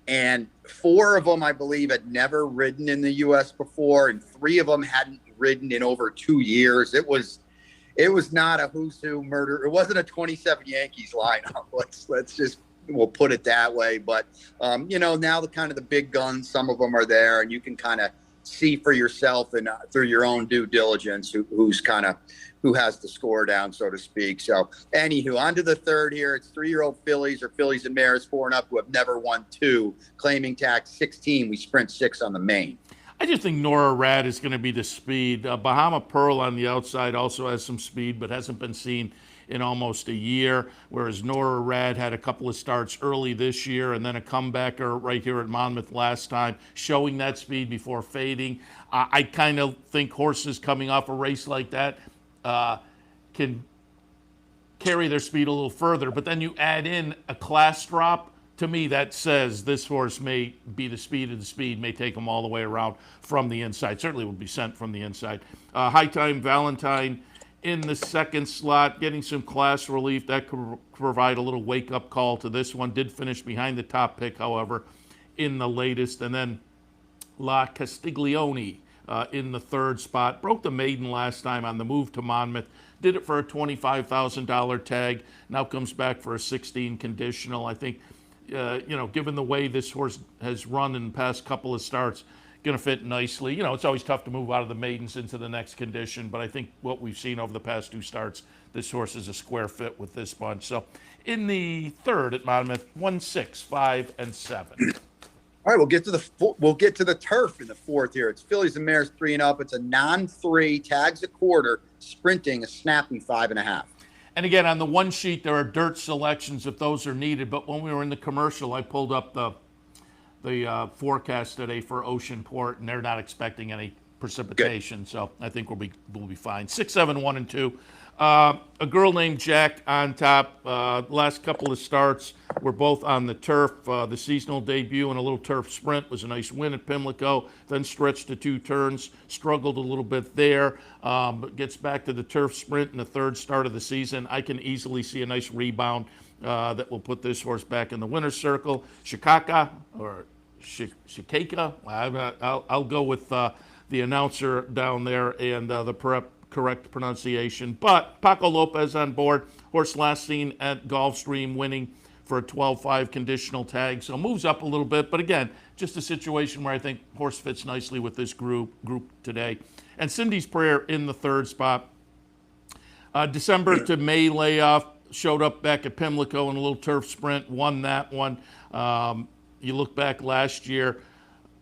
And 4 of them, I believe, had never ridden in the U.S. before, and 3 of them hadn't ridden in over 2 years. It was not a who's who murder. It wasn't a 27 Yankees lineup. We'll put it that way. But now the kind of the big guns, some of them are there, and you can kind of see for yourself and through your own due diligence who has the score down, so to speak. So, anywho, on to the third here. It's 3-year-old fillies or fillies and mares 4 and up who have never won 2, claiming tax 16. We sprint 6 on the main. I just think Nora Rad is going to be the speed. Bahama Pearl on the outside also has some speed, but hasn't been seen in almost a year, whereas Nora Rad had a couple of starts early this year and then a comebacker right here at Monmouth last time, showing that speed before fading. I kind of think horses coming off a race like that can carry their speed a little further, but then you add in a class drop. To me, that says this horse may be the speed of the speed, may take them all the way around from the inside. Certainly would be sent from the inside. High Time Valentine in the second slot, getting some class relief. That could provide a little wake-up call to this one. Did finish behind the top pick, however, in the latest. And then La Castiglione in the third spot. Broke the maiden last time on the move to Monmouth. Did it for a $25,000 tag. Now comes back for a 16 conditional. I think, given the way this horse has run in the past couple of starts, going to fit nicely. It's always tough to move out of the maidens into the next condition, but I think what we've seen over the past 2 starts, this horse is a square fit with this bunch. So in the third at Monmouth, 1, 6, 5, and 7. All right, we'll get to the turf in the fourth here. It's fillies and mares 3 and up. It's a non-3, tags a quarter, sprinting a snappy 5.5. And again, on the one sheet, there are dirt selections if those are needed. But when we were in the commercial, I pulled up the forecast today for Oceanport, and they're not expecting any precipitation. Good. So I think we'll be fine. 6, 7, 1, and 2. A girl named Jack on top. Last couple of starts were both on the turf. The seasonal debut and a little turf sprint was a nice win at Pimlico. Then stretched to 2 turns, struggled a little bit there, but gets back to the turf sprint in the third start of the season. I can easily see a nice rebound that will put this horse back in the winner's circle. Shikaka or Shikaka. I'll go with the announcer down there and the correct pronunciation. But Paco Lopez on board. Horse last seen at Gulfstream winning for a 12-5 conditional tag. So moves up a little bit. But again, just a situation where I think horse fits nicely with this group today. And Cindy's Prayer in the third spot. December to May layoff. Showed up back at Pimlico in a little turf sprint. Won that one. You look back last year,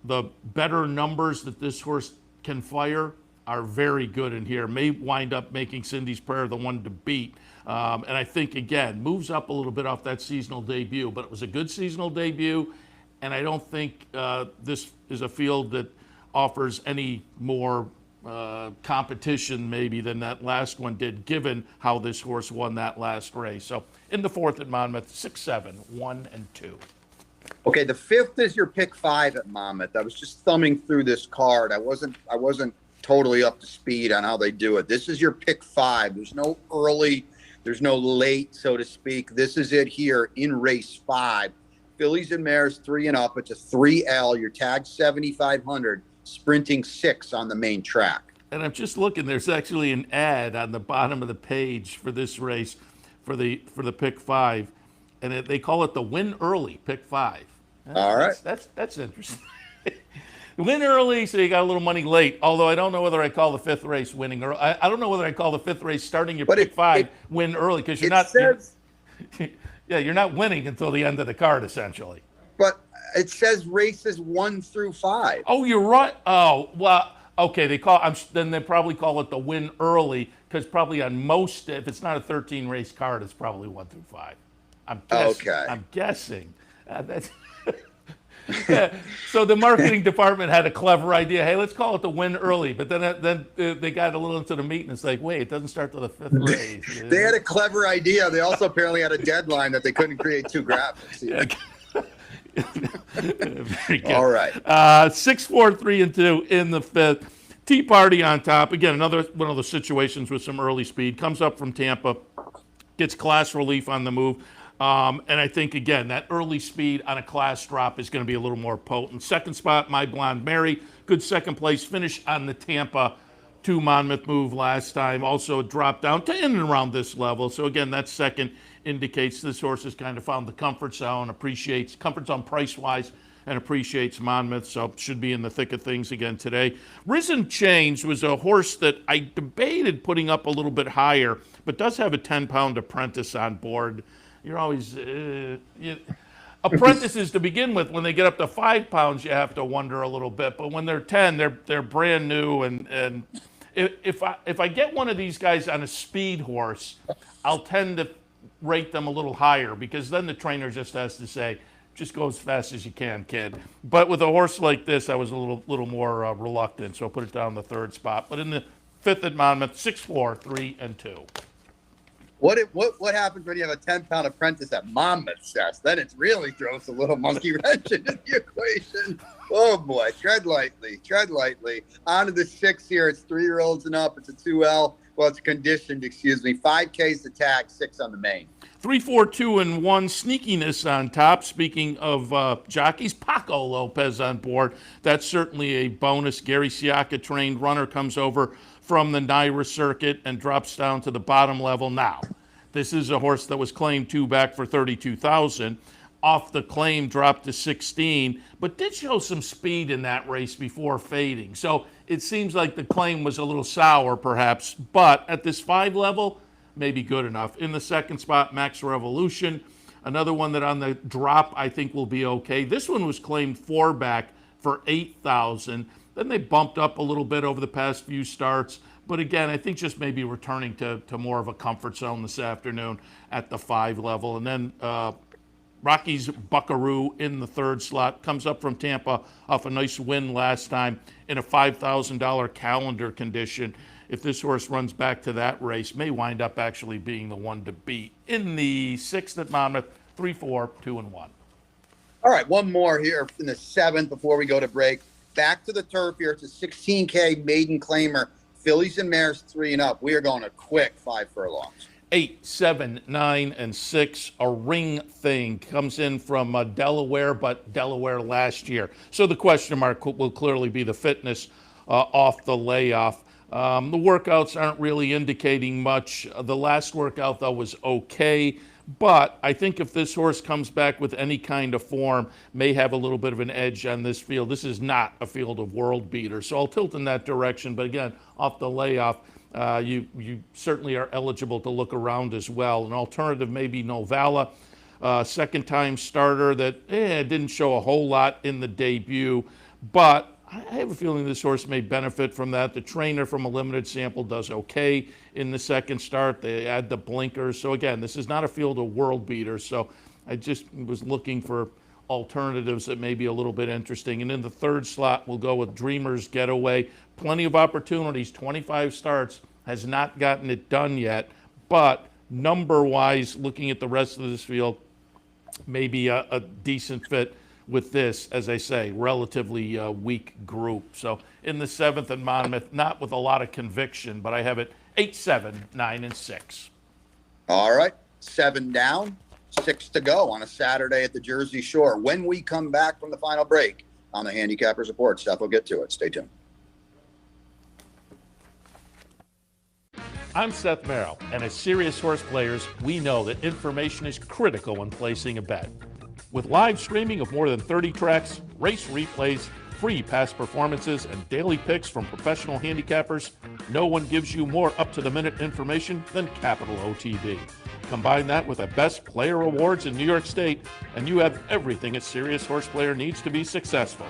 the better numbers that this horse can fire are very good in here. May wind up making Cindy's Prayer the one to beat. And I think, again, moves up a little bit off that seasonal debut, but it was a good seasonal debut. And I don't think this is a field that offers any more competition maybe than that last one did, given how this horse won that last race. So in the 4th at Monmouth, 6, 7, 1, and 2. Okay, the 5th is your pick 5 at Monmouth. I was just thumbing through this card. I wasn't totally up to speed on how they do it. This is your pick 5. There's no early, there's no late, so to speak. This is it here in race 5. Fillies and mares 3 and up. It's a 3L. You're tagged 7,500, sprinting 6 on the main track. And I'm just looking, there's actually an ad on the bottom of the page for this race for the pick 5. And they call it the win early, pick 5. All right. That's interesting. Win early, so you got a little money late. Although I don't know whether I call the 5th race winning early. I don't know whether I call the 5th race starting your pick 5 win early, because you're not. You're not winning until the end of the card, essentially. But it says races 1 through 5. Oh, you're right. Oh, well, okay. Then they probably call it the win early, because probably on most, if it's not a 13 race card, it's probably 1 through 5. I'm guessing. Okay. I'm guessing. That's. Yeah. So the marketing department had a clever idea. Hey, let's call it the win early. But then they got a little into the meat, and it's like, wait, it doesngood start till the 5th race. They had a clever idea. They also apparently had a deadline that they couldn't create 2 graphics. Very good. All right. 6, 4, 3, and 2 in the 5th. Tea Party on top. Again, another one of the situations with some early speed. Comes up from Tampa, gets class relief on the move. And I think, again, that early speed on a class drop is going to be a little more potent. Second spot, My Blonde Mary. Good second place finish on the Tampa to Monmouth move last time. Also dropped down to in and around this level. So, again, that second indicates this horse has kind of found the comfort zone, appreciates comfort zone price-wise, and appreciates Monmouth. So should be in the thick of things again today. Risen Change was a horse that I debated putting up a little bit higher, but does have a 10-pound apprentice on board. You're always apprentices to begin with. When they get up to 5 pounds, you have to wonder a little bit. But when they're 10, they're brand new. And if I get one of these guys on a speed horse, I'll tend to rate them a little higher, because then the trainer just has to say, just go as fast as you can, kid. But with a horse like this, I was a little more reluctant, so I'll put it down the 3rd spot. But in the 5th at Monmouth, 6, 4, 3, and 2. What happens when you have a 10-pound apprentice at Monmouth, Seth? Then it really throws a little monkey wrench into the equation. Oh, boy. Tread lightly. Tread lightly. On to the 6 here. It's 3-year-olds and up. It's a 2L. Well, it's conditioned, 5K's the tag, 6 on the main. 3, 4, 2, and 1. Sneakiness on top. Speaking of jockeys, Paco Lopez on board. That's certainly a bonus. Gary Siaka trained runner comes over from the Naira circuit and drops down to the bottom level. Now, this is a horse that was claimed 2 back for $32,000. Off the claim, dropped to 16, but did show some speed in that race before fading. So it seems like the claim was a little sour, perhaps, but at this 5 level, maybe good enough. In the 2nd spot, Max Revolution. Another one that on the drop I think will be okay. This one was claimed 4 back for $8,000. Then they bumped up a little bit over the past few starts. But again, I think just maybe returning to more of a comfort zone this afternoon at the 5 level. And then Rocky's Buckaroo in the 3rd slot. Comes up from Tampa off a nice win last time in a $5,000 calendar condition. If this horse runs back to that race, may wind up actually being the one to beat. In the 6th at Monmouth, 3, 4, 2, and 1. All right, one more here in the 7th before we go to break. Back to the turf here. It's a 16K maiden claimer. Fillies and mares 3 and up. We are going a quick 5 furlongs. 8, 7, 9, and 6. A ring thing comes in from Delaware, but Delaware last year. So the question mark will clearly be the fitness off the layoff. The workouts aren't really indicating much. The last workout, though, was okay. But I think if this horse comes back with any kind of form, may have a little bit of an edge on this field. This is not a field of world beaters. So I'll tilt in that direction. But again, off the layoff, you certainly are eligible to look around as well. An alternative may be Novala, second-time starter that didn't show a whole lot in the debut. But I have a feeling this horse may benefit from that. The trainer from a limited sample does okay in the second start. They add the blinkers. So again, this is not a field of world beaters. So I just was looking for alternatives that may be a little bit interesting. And in the third slot, we'll go with Dreamer's Getaway. Plenty of opportunities, 25 starts, has not gotten it done yet. But number-wise, looking at the rest of this field, maybe a decent fit with this, as I say, relatively weak group. So in the 7th and Monmouth, not with a lot of conviction, but I have it 8, 7, 9, and 6. All right, 7 down, 6 to go on a Saturday at the Jersey Shore. When we come back from the final break on the Handicappers Report, Seth will get to it. Stay tuned. I'm Seth Merrow, and as serious horse players, we know that information is critical when placing a bet. With live streaming of more than 30 tracks, race replays, free past performances, and daily picks from professional handicappers, no one gives you more up-to-the-minute information than Capital OTB. Combine that with the best player awards in New York State, and you have everything a serious horse player needs to be successful.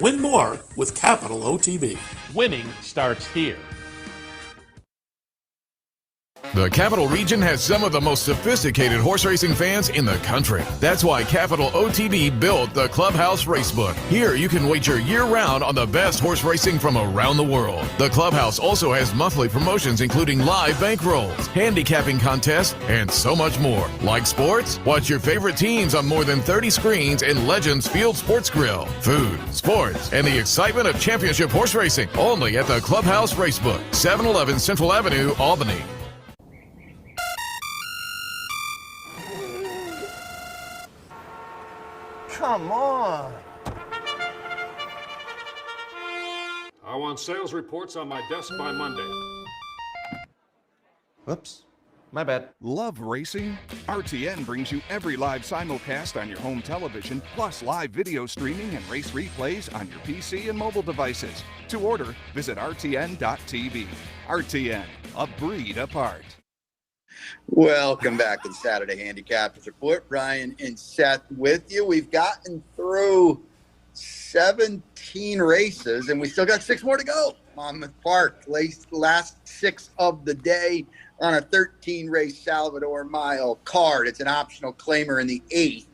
Win more with Capital OTB. Winning starts here. The Capital Region has some of the most sophisticated horse racing fans in the country. That's why Capital OTB built the Clubhouse Racebook. Here you can wager year-round on the best horse racing from around the world. The Clubhouse also has monthly promotions including live bankrolls, handicapping contests, and so much more. Like sports? Watch your favorite teams on more than 30 screens in Legends Field Sports Grill. Food, sports, and the excitement of championship horse racing. Only at the Clubhouse Racebook, 711 Central Avenue, Albany. Come on. I want sales reports on my desk by Monday. Whoops. My bad. Love racing? RTN brings you every live simulcast on your home television, plus live video streaming and race replays on your PC and mobile devices. To order, visit rtn.tv. RTN, a breed apart. Welcome back to the Saturday Handicappers Report. Brian and Seth with you. We've gotten through 17 races, and we still got 6 more to go. Monmouth Park, last 6 of the day on a 13-race Salvador Mile card. It's an optional claimer in the 8th.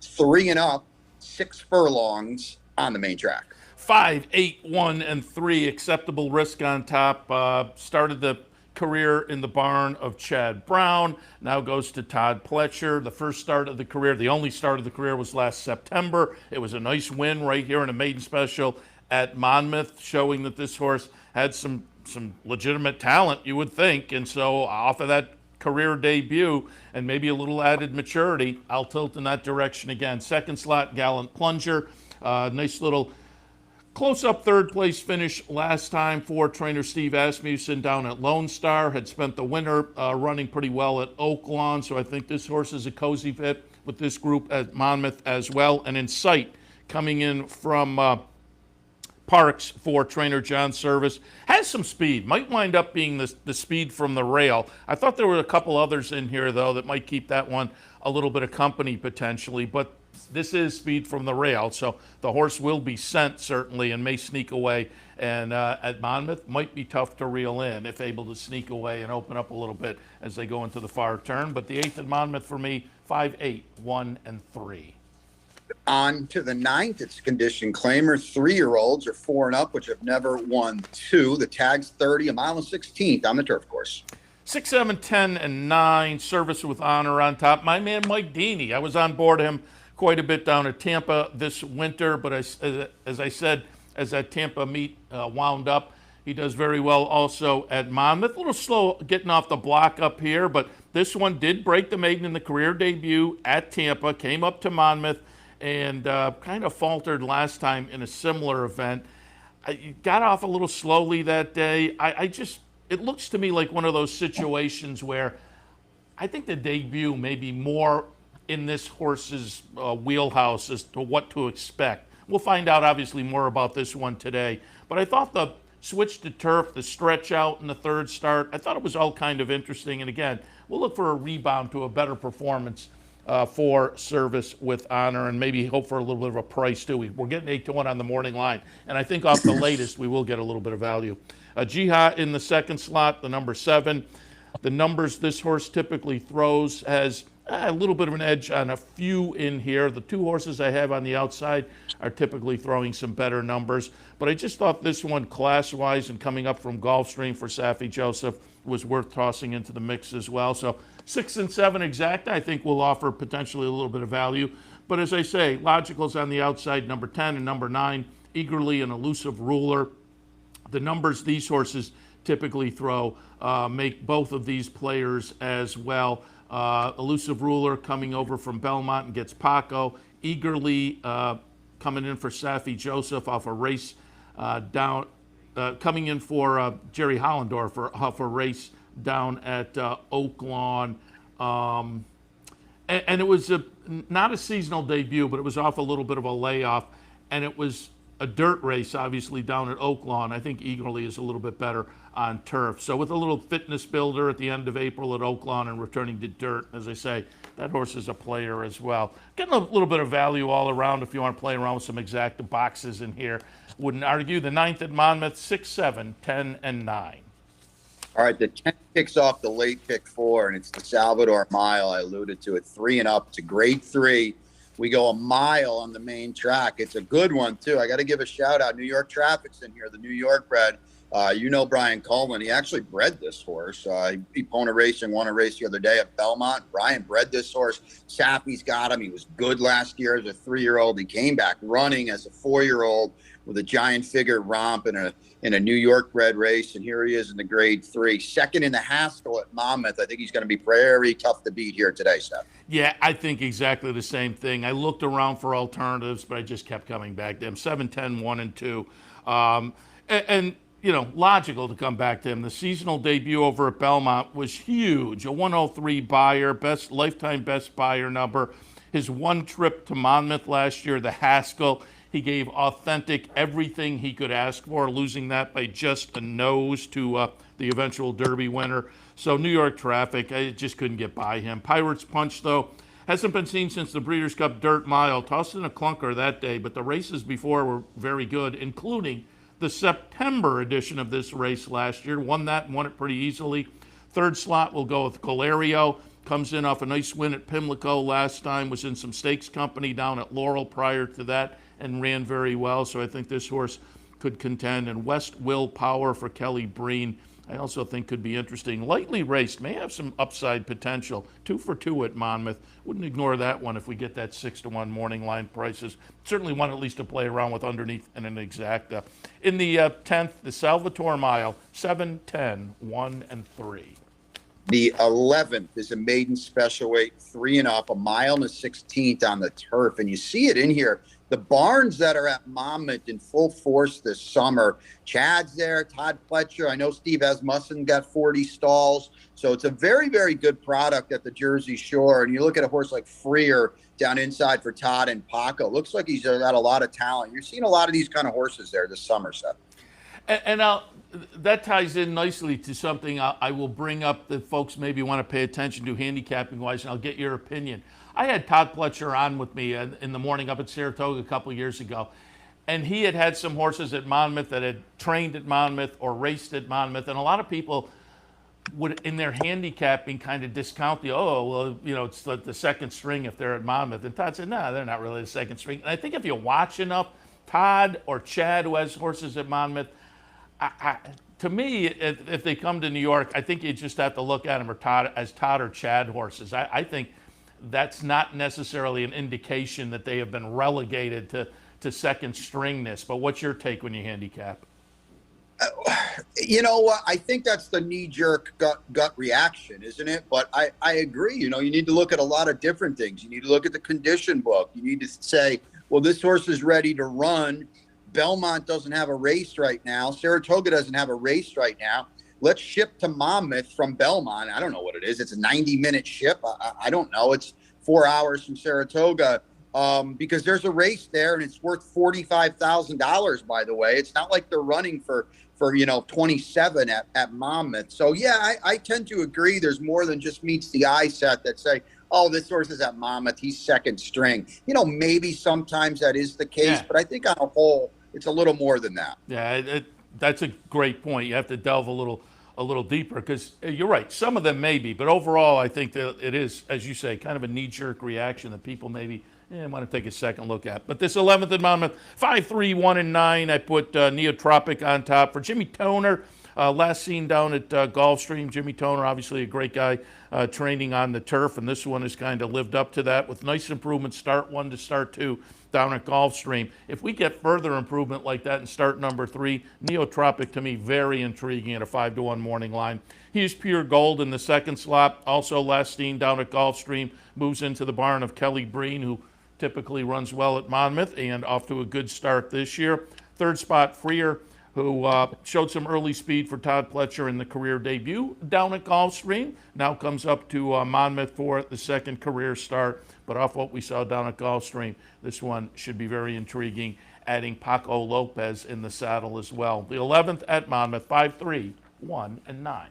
3 and up, 6 furlongs on the main track. 5, 8, 1, and 3. Acceptable risk on top. Started the career in the barn of Chad Brown, now goes to Todd Pletcher. The first start of the career, the only start of the career, was last September. It was a nice win right here in a maiden special at Monmouth, showing that this horse had some legitimate talent, you would think. And so off of that career debut and maybe a little added maturity, I'll tilt in that direction again. Second slot, Gallant Plunger. Nice little close-up third place finish last time for trainer Steve Asmussen down at Lone Star. Had spent the winter running pretty well at Oaklawn, so I think this horse is a cozy fit with this group at Monmouth as well. And in sight, coming in from Parks for trainer John Service, has some speed. Might wind up being the speed from the rail. I thought there were a couple others in here, though, that might keep that one a little bit of company potentially, but this is speed from the rail, so the horse will be sent certainly and may sneak away. And at Monmouth, might be tough to reel in if able to sneak away and open up a little bit as they go into the far turn. But the 8th at Monmouth for me, 5, 8, 1, and 3. On to the 9th, it's condition claimer. 3-year-olds are 4 and up, which have never won 2. The tag's 30, a mile and 16th on the turf course. 6, 7, 10, and 9. Service with honor on top. My man Mike Deeney, I was on board him quite a bit down at Tampa this winter, but as I said, as that Tampa meet wound up, he does very well also at Monmouth. A little slow getting off the block up here, but this one did break the maiden in the career debut at Tampa, came up to Monmouth, and kind of faltered last time in a similar event. I got off a little slowly that day. It looks to me like one of those situations where I think the debut may be more in this horse's wheelhouse as to what to expect. We'll find out obviously more about this one today, but I thought the switch to turf, the stretch out in the third start, I thought it was all kind of interesting. And again, we'll look for a rebound to a better performance for service with honor, and maybe hope for a little bit of a price too. We're getting 8-1 on the morning line, and I think off the latest we will get a little bit of value. Jihad in the second slot, the number 7. The numbers this horse typically throws has a little bit of an edge on a few in here. The 2 horses I have on the outside are typically throwing some better numbers, but I just thought this one, class-wise and coming up from Gulfstream for Saffie Joseph, was worth tossing into the mix as well. So 6 and 7 exact, I think, will offer potentially a little bit of value. But as I say, Logical's on the outside, number 10 and number 9, Eagerly and Elusive Ruler. The numbers these horses typically throw make both of these players as well. Elusive Ruler coming over from Belmont and gets Paco. Eagerly coming in for Saffie Joseph off a race down, coming in for Jerry Hollendorf off a race down at Oaklawn. And it was not a seasonal debut, but it was off a little bit of a layoff. And it was a dirt race, obviously, down at Oaklawn. I think Eagerly is a little bit better on turf. So with a little fitness builder at the end of April at Oaklawn and returning to dirt, as I say, that horse is a player as well. Getting a little bit of value all around if you want to play around with some exact boxes in here. Wouldn't argue. The 9th at Monmouth, 6, 7, 10, and 9. All right, the 10 kicks off the late pick 4, and it's the Salvador Mile. I alluded to it, 3 and up. It's a grade 3. We go a mile on the main track. It's a good one, too. I got to give a shout-out. New York Traffic's in here, the New York bred. Brian Coleman. He actually bred this horse. He won a race the other day at Belmont. Brian bred this horse. Saffie's got him. He was good last year as a 3-year-old. He came back running as a 4-year-old with a giant figure romp in a New York bred race, and here he is in the grade 3. Second in the Haskell at Monmouth. I think he's going to be very tough to beat here today, Seth. Yeah, I think exactly the same thing. I looked around for alternatives, but I just kept coming back to him. 7, 10, 1, and 2. And logical to come back to him. The seasonal debut over at Belmont was huge. A 103 buyer, lifetime best buyer number. His one trip to Monmouth last year, the Haskell, he gave authentic everything he could ask for, losing that by just a nose to the eventual Derby winner. So New York Traffic, I just couldn't get by him. Pirates Punch, though, hasn't been seen since the Breeders' Cup Dirt Mile. Tossed in a clunker that day, but the races before were very good, including the September edition of this race last year. Won that and won it pretty easily. Third slot will go with Galerio. Comes in off a nice win at Pimlico last time. Was in some stakes company down at Laurel prior to that and ran very well. So I think this horse could contend. And West Will Power for Kelly Breen, I also think could be interesting. Lightly raced, may have some upside potential. 2 for 2 at Monmouth. Wouldn't ignore that one if we get that 6-1 morning line prices. Certainly one at least to play around with underneath and an exacta. In the 10th, the Salvatore Mile, 7, 10, 1, and 3. The 11th is a maiden special weight, 3 and up, a mile and a 16th on the turf. And you see it in here. The barns that are at Monmouth in full force this summer. Chad's there, Todd Pletcher. I know Steve Asmussen got 40 stalls. So it's a very good product at the Jersey Shore. And you look at a horse like Freer down inside for Todd and Paco. Looks like he's got a lot of talent. You're seeing a lot of these kind of horses there this summer, Seth. And that ties in nicely to something I will bring up that folks maybe want to pay attention to handicapping-wise, and I'll get your opinion. I had Todd Pletcher on with me in the morning up at Saratoga a couple of years ago, and he had some horses at Monmouth that had trained at Monmouth or raced at Monmouth, and a lot of people would, in their handicapping, kind of discount it's the second string if they're at Monmouth. And Todd said, no, they're not really the second string. And I think if you watch enough, Todd or Chad, who has horses at Monmouth, to me, if they come to New York, I think you just have to look at them as Todd or Chad horses. I think that's not necessarily an indication that they have been relegated to second stringness. But what's your take when you handicap? You know what? I think that's the knee-jerk gut reaction, isn't it? But I agree. You need to look at a lot of different things. You need to look at the condition book. You need to say, well, this horse is ready to run. Belmont doesn't have a race right now. Saratoga doesn't have a race right now. Let's ship to Monmouth from Belmont. I don't know what it is. It's a 90-minute ship. I don't know. It's 4 hours from Saratoga because there's a race there, and it's worth $45,000, by the way. It's not like they're running for for 27 at Monmouth. So yeah, I tend to agree. There's more than just meets the eye set that say, oh, this horse is at Monmouth, he's second string. Maybe sometimes that is the case, but I think on a whole, it's a little more than that. Yeah, that's a great point. You have to delve a little deeper, because you're right. Some of them may be, but overall, I think that it is, as you say, kind of a knee-jerk reaction that people maybe want to take a second look at. But this 11th at Monmouth, 5-3, 1-9. I put Neotropic on top for Jimmy Toner. Last seen down at Gulfstream. Jimmy Toner, obviously a great guy, training on the turf, and this one has kind of lived up to that with nice improvement, start 1 to start 2 down at Gulfstream. If we get further improvement like that in start number 3, Neotropic to me very intriguing at a 5-1 morning line. He's pure gold in the second slot. Also last seen down at Gulfstream, moves into the barn of Kelly Breen, who typically runs well at Monmouth and off to a good start this year. Third spot, Freer, who showed some early speed for Todd Pletcher in the career debut down at Gulfstream. Now comes up to Monmouth for the second career start. But off what we saw down at Gulfstream, this one should be very intriguing, adding Paco Lopez in the saddle as well. The 11th at Monmouth, 5-3, 1-9.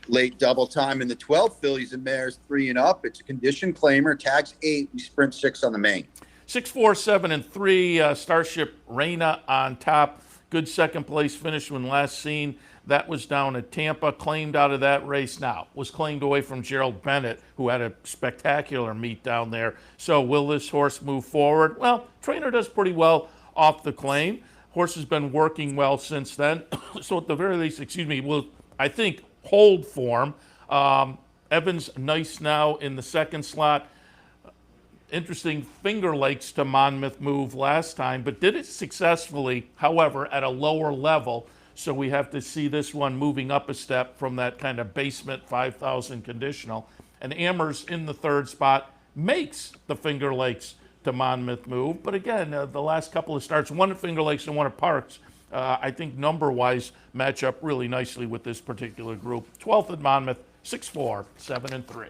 Late double time in the 12th, fillies and mares 3 and up. It's a condition claimer, tags 8. We sprint 6 on the main. 6, 4, 7, and 3. Starship Reina on top. Good second place finish when last seen. That was down at Tampa, claimed out of that race now. Was claimed away from Gerald Bennett, who had a spectacular meet down there. So will this horse move forward? Well, trainer does pretty well off the claim. Horse has been working well since then. So at the very least, will, I think, hold form. Evans nice now in the second slot. Interesting Finger Lakes to Monmouth move last time, but did it successfully, however, at a lower level. So we have to see this one moving up a step from that kind of basement 5,000 conditional. And Amherst in the third spot makes the Finger Lakes to Monmouth move. But again, the last couple of starts, one at Finger Lakes and one at Parks, I think number-wise match up really nicely with this particular group. 12th at Monmouth, 6-4, 7-3.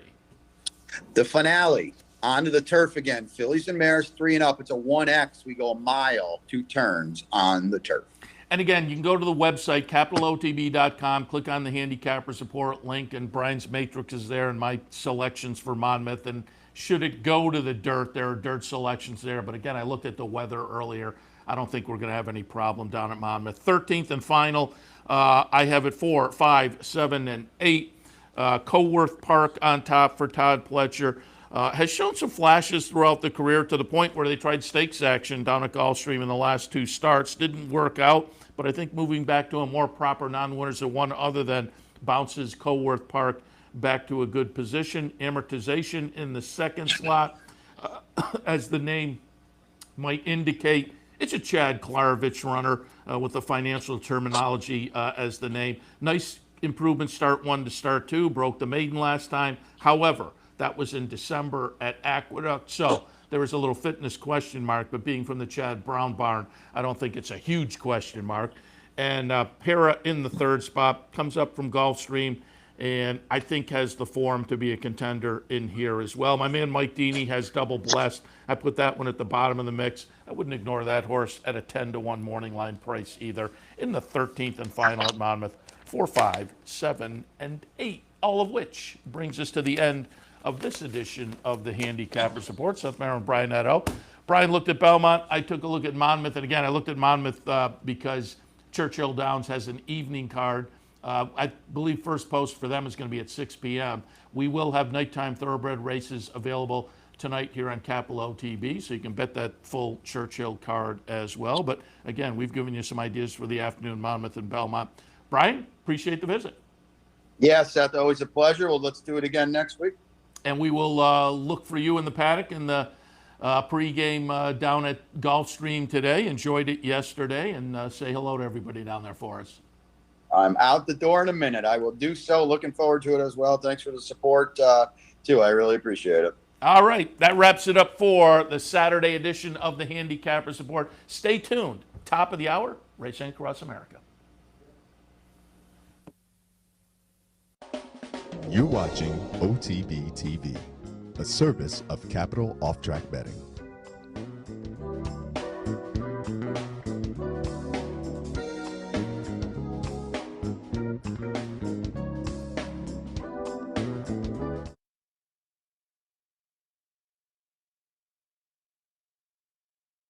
The finale. Onto the turf again. Fillies and mares 3 and up. It's a 1X. We go a mile, 2 turns on the turf. And again, you can go to the website, capitalotb.com, click on the Handicappers Report link, and Brian's matrix is there and my selections for Monmouth. And should it go to the dirt, there are dirt selections there. But again, I looked at the weather earlier. I don't think we're going to have any problem down at Monmouth. 13th and final, I have it 4, 5, 7, and 8. Coworth Park on top for Todd Pletcher. Has shown some flashes throughout the career to the point where they tried stakes action down at Gulfstream in the last 2 starts. Didn't work out, but I think moving back to a more proper non-winners of one other than bounces Coworth Park back to a good position. Amortization in the second slot, as the name might indicate. It's a Chad Klarovich runner with the financial terminology as the name. Nice improvement start 1 to start 2. Broke the maiden last time. However, that was in December at Aqueduct. So there was a little fitness question mark, but being from the Chad Brown barn, I don't think it's a huge question mark. And Para in the third spot, comes up from Gulfstream, and I think has the form to be a contender in here as well. My man Mike Deeney has double blessed. I put that one at the bottom of the mix. I wouldn't ignore that horse at a 10-1 morning line price either. In the 13th and final at Monmouth, 4, 5, 7, and 8, all of which brings us to the end of this edition of the Handicappers Report. Seth Merrow and Brian Nadeau. Brian looked at Belmont. I took a look at Monmouth. And again, I looked at Monmouth because Churchill Downs has an evening card. I believe first post for them is going to be at 6 p.m. We will have nighttime thoroughbred races available tonight here on Capital OTB, so you can bet that full Churchill card as well. But again, we've given you some ideas for the afternoon, Monmouth and Belmont. Brian, appreciate the visit. Yeah, Seth, always a pleasure. Well, let's do it again next week. And we will look for you in the paddock in the pregame down at Gulfstream today. Enjoyed it yesterday, and say hello to everybody down there for us. I'm out the door in a minute. I will do so. Looking forward to it as well. Thanks for the support, too. I really appreciate it. All right. That wraps it up for the Saturday edition of the Handicappers Report. Stay tuned. Top of the hour, racing across America. You're watching OTB TV, a service of Capital Off-Track Betting.